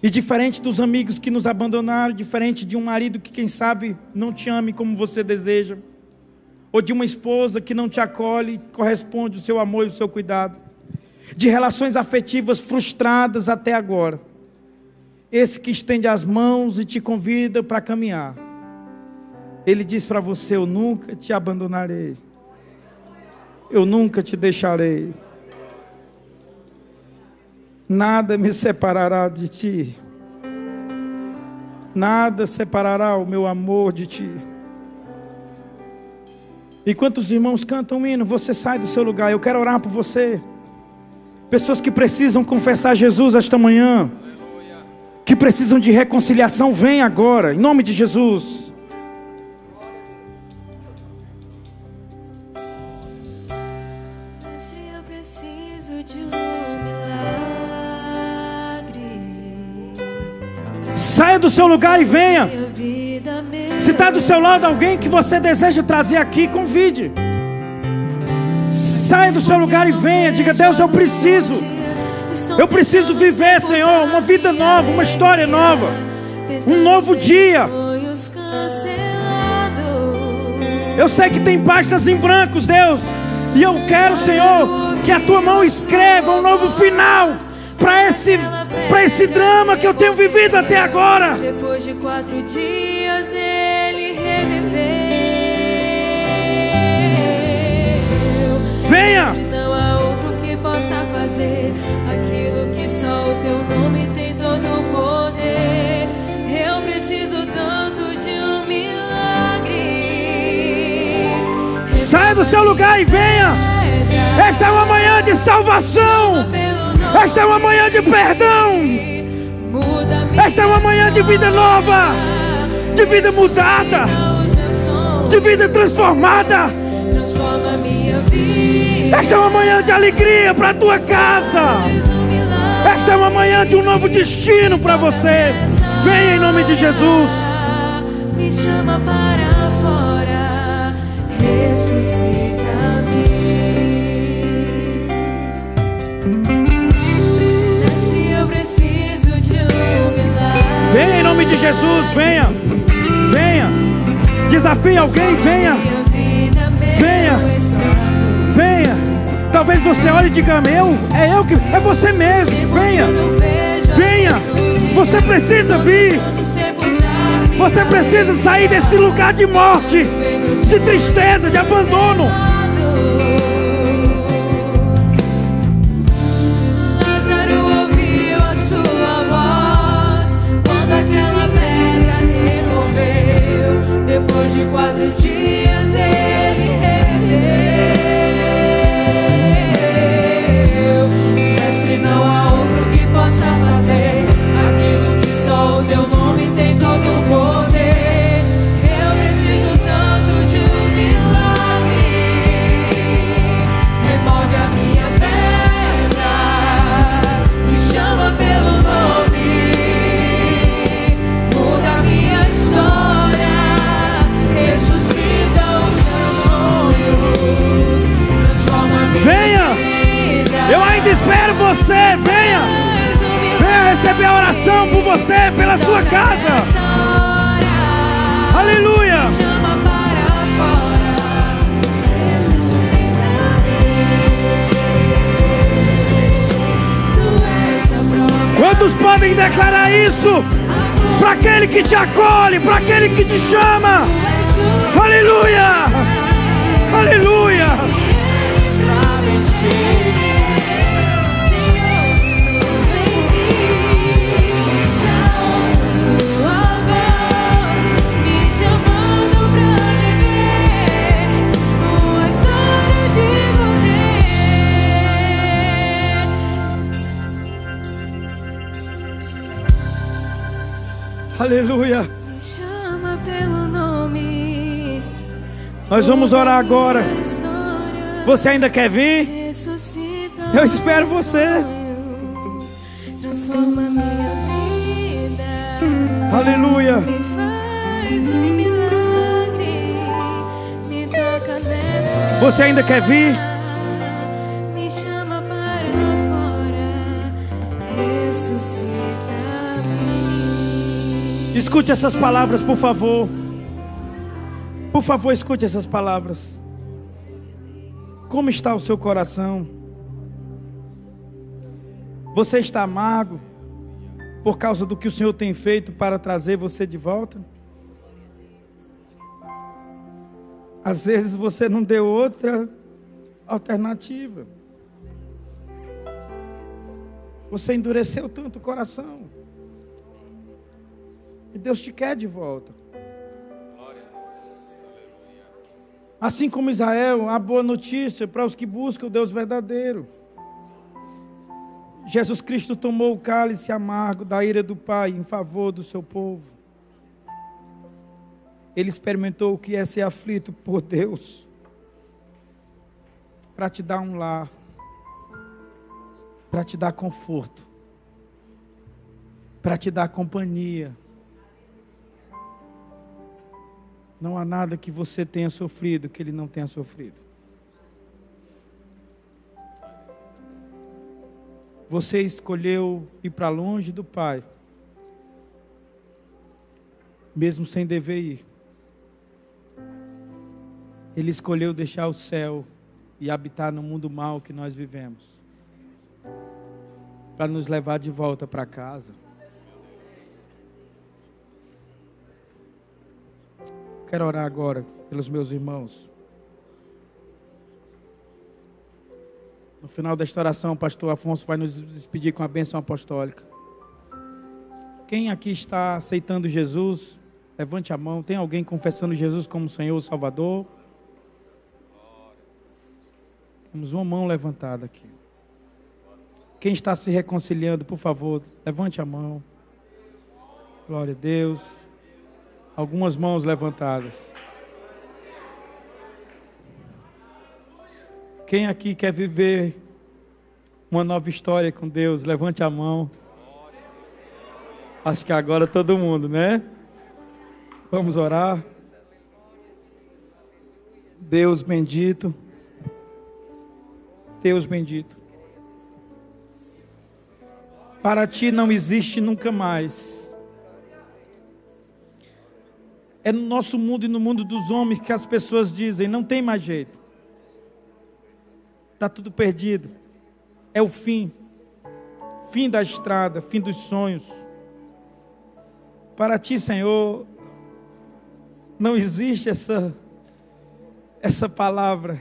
E diferente dos amigos que nos abandonaram, diferente de um marido que, quem sabe, não te ame como você deseja, ou de uma esposa que não te acolhe, corresponde o seu amor e o seu cuidado, de relações afetivas frustradas até agora, esse que estende as mãos e te convida para caminhar, ele diz para você: eu nunca te abandonarei, eu nunca te deixarei, nada me separará de ti, nada separará o meu amor de ti. Enquanto os irmãos cantam um hino, você sai do seu lugar. Eu quero orar por você. Pessoas que precisam confessar Jesus esta manhã, que precisam de reconciliação, vem agora, em nome de Jesus. Se eu preciso de um milagre, Saia do seu lugar e venha. Se está do seu lado alguém que você deseja trazer aqui, convide. Saia do seu lugar e venha. Diga: Deus, eu preciso viver, Senhor, uma vida nova, uma história nova, um novo dia. Eu sei que tem páginas em brancos, Deus, e eu quero, Senhor, que a tua mão escreva um novo final para esse drama que eu tenho vivido até agora. Depois de 4 dias ele reviveu. Venha! Não há outro que possa fazer aquilo que só o teu nome tem todo o poder. Eu preciso tanto de um milagre. Saia do seu lugar e venha. Esta é uma manhã de salvação. Esta é uma manhã de perdão. Esta é uma manhã de vida nova, de vida mudada, de vida transformada. Esta é uma manhã de alegria para a tua casa. Esta é uma manhã de um novo destino para você. Venha em nome de Jesus. Me chama para fora, ressuscita-me. Se eu preciso de um milagre, Venha em nome de Jesus, venha. Venha. Desafie alguém, venha. Venha. Venha. Talvez você olhe e diga: é você mesmo. Venha. Venha. Você precisa vir. Você precisa sair desse lugar de morte, de tristeza, de abandono. Lázaro ouviu a sua voz quando aquela pedra removeu. Depois de 4 dias ele reviveu. Mestre, não há outro que possa fazer aquilo que só o teu nome tem todo o poder. Eu preciso tanto de um milagre. casa. Aleluia. Me chama para fora. Quantos podem declarar isso? Para aquele que te acolhe, para aquele que te chama. Aleluia. Aleluia. Aleluia. Me chama pelo nome. Nós vamos orar agora. Você ainda quer vir? Eu espero você. Transforma minha vida. Aleluia. Me faz um milagre. Me toca nessa. Você ainda quer vir? Me chama para fora. Ressuscita-me. Escute essas palavras, por favor. Por favor, escute essas palavras. Como está o seu coração? Você está amargo por causa do que o Senhor tem feito para trazer você de volta? Às vezes você não deu outra alternativa. Você endureceu tanto o coração. E Deus te quer de volta. Assim como Israel, a boa notícia para os que buscam o Deus verdadeiro. Jesus Cristo tomou o cálice amargo da ira do Pai em favor do seu povo. Ele experimentou o que é ser aflito por Deus, para te dar um lar, para te dar conforto, para te dar companhia. Não há nada que você tenha sofrido que Ele não tenha sofrido. Você escolheu ir para longe do Pai, mesmo sem dever ir. Ele escolheu deixar o céu e habitar no mundo mau que nós vivemos, para nos levar de volta para casa. Quero orar agora pelos meus irmãos. No final desta oração, o pastor Afonso vai nos despedir com a bênção apostólica. Quem aqui está aceitando Jesus, levante a mão. Tem alguém confessando Jesus como Senhor e Salvador? Temos uma mão levantada aqui. Quem está se reconciliando, por favor, levante a mão. Glória a Deus. Algumas mãos levantadas. Quem aqui quer viver uma nova história com Deus? Levante a mão. Acho que agora todo mundo, né? Vamos orar. Deus bendito. Deus bendito. Para ti não existe nunca mais. É no nosso mundo e no mundo dos homens que as pessoas dizem, não tem mais jeito. Está tudo perdido. É o fim. Fim da estrada, fim dos sonhos. Para ti, Senhor, não existe essa palavra.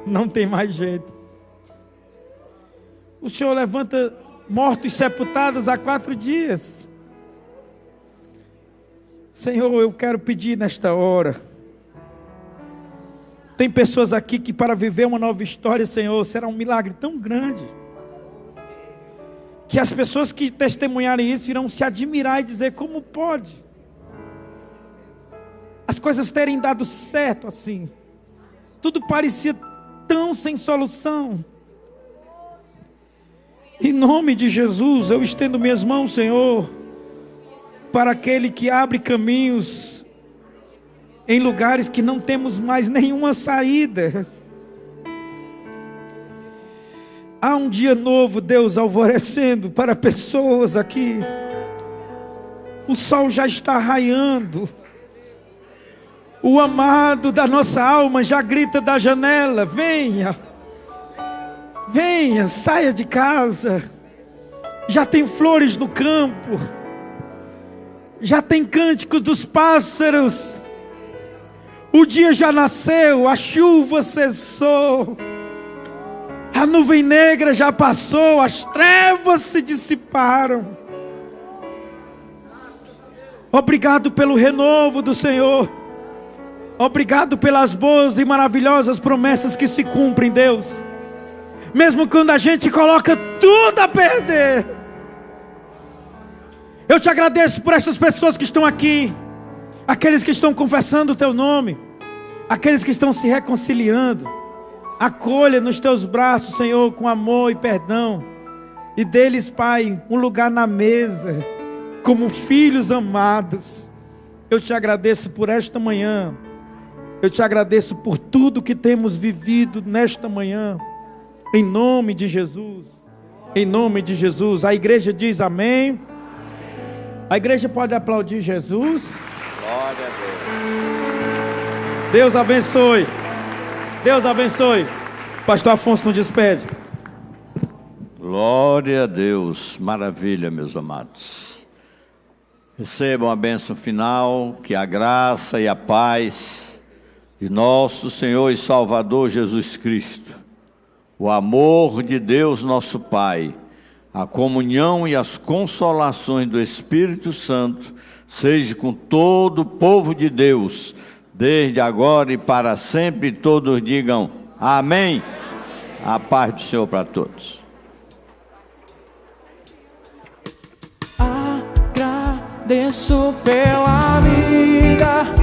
Não tem mais jeito. O Senhor levanta mortos sepultados há 4 dias. Senhor, eu quero pedir nesta hora. Tem pessoas aqui que para viver uma nova história, Senhor, será um milagre tão grande, que as pessoas que testemunharem isso irão se admirar e dizer, como pode as coisas terem dado certo assim? Tudo parecia tão sem solução. Em nome de Jesus, eu estendo minhas mãos, Senhor, para aquele que abre caminhos em lugares que não temos mais nenhuma saída. Há um dia novo, Deus, alvorecendo para pessoas aqui. O sol já está raiando. O amado da nossa alma já grita da janela: venha, venha, saia de casa. Já tem flores no campo, já tem cântico dos pássaros. O dia já nasceu, a chuva cessou, a nuvem negra já passou, as trevas se dissiparam. Obrigado pelo renovo do Senhor. Obrigado pelas boas e maravilhosas promessas que se cumprem, Deus. Mesmo quando a gente coloca tudo a perder. Eu te agradeço por essas pessoas que estão aqui. Aqueles que estão confessando o teu nome. Aqueles que estão se reconciliando. Acolha nos teus braços, Senhor, com amor e perdão. E dê-lhes, Pai, um lugar na mesa, como filhos amados. Eu te agradeço por esta manhã. Eu te agradeço por tudo que temos vivido nesta manhã. Em nome de Jesus. Em nome de Jesus. A igreja diz amém. A igreja pode aplaudir Jesus. Glória a Deus. Deus abençoe. Deus abençoe. Pastor Afonso nos despede. Glória a Deus. Maravilha, meus amados. Recebam a bênção final, que a graça e a paz de nosso Senhor e Salvador Jesus Cristo, o amor de Deus nosso Pai, a comunhão e as consolações do Espírito Santo, seja com todo o povo de Deus, desde agora e para sempre. Todos digam amém. A paz do Senhor para todos. Agradeço pela vida,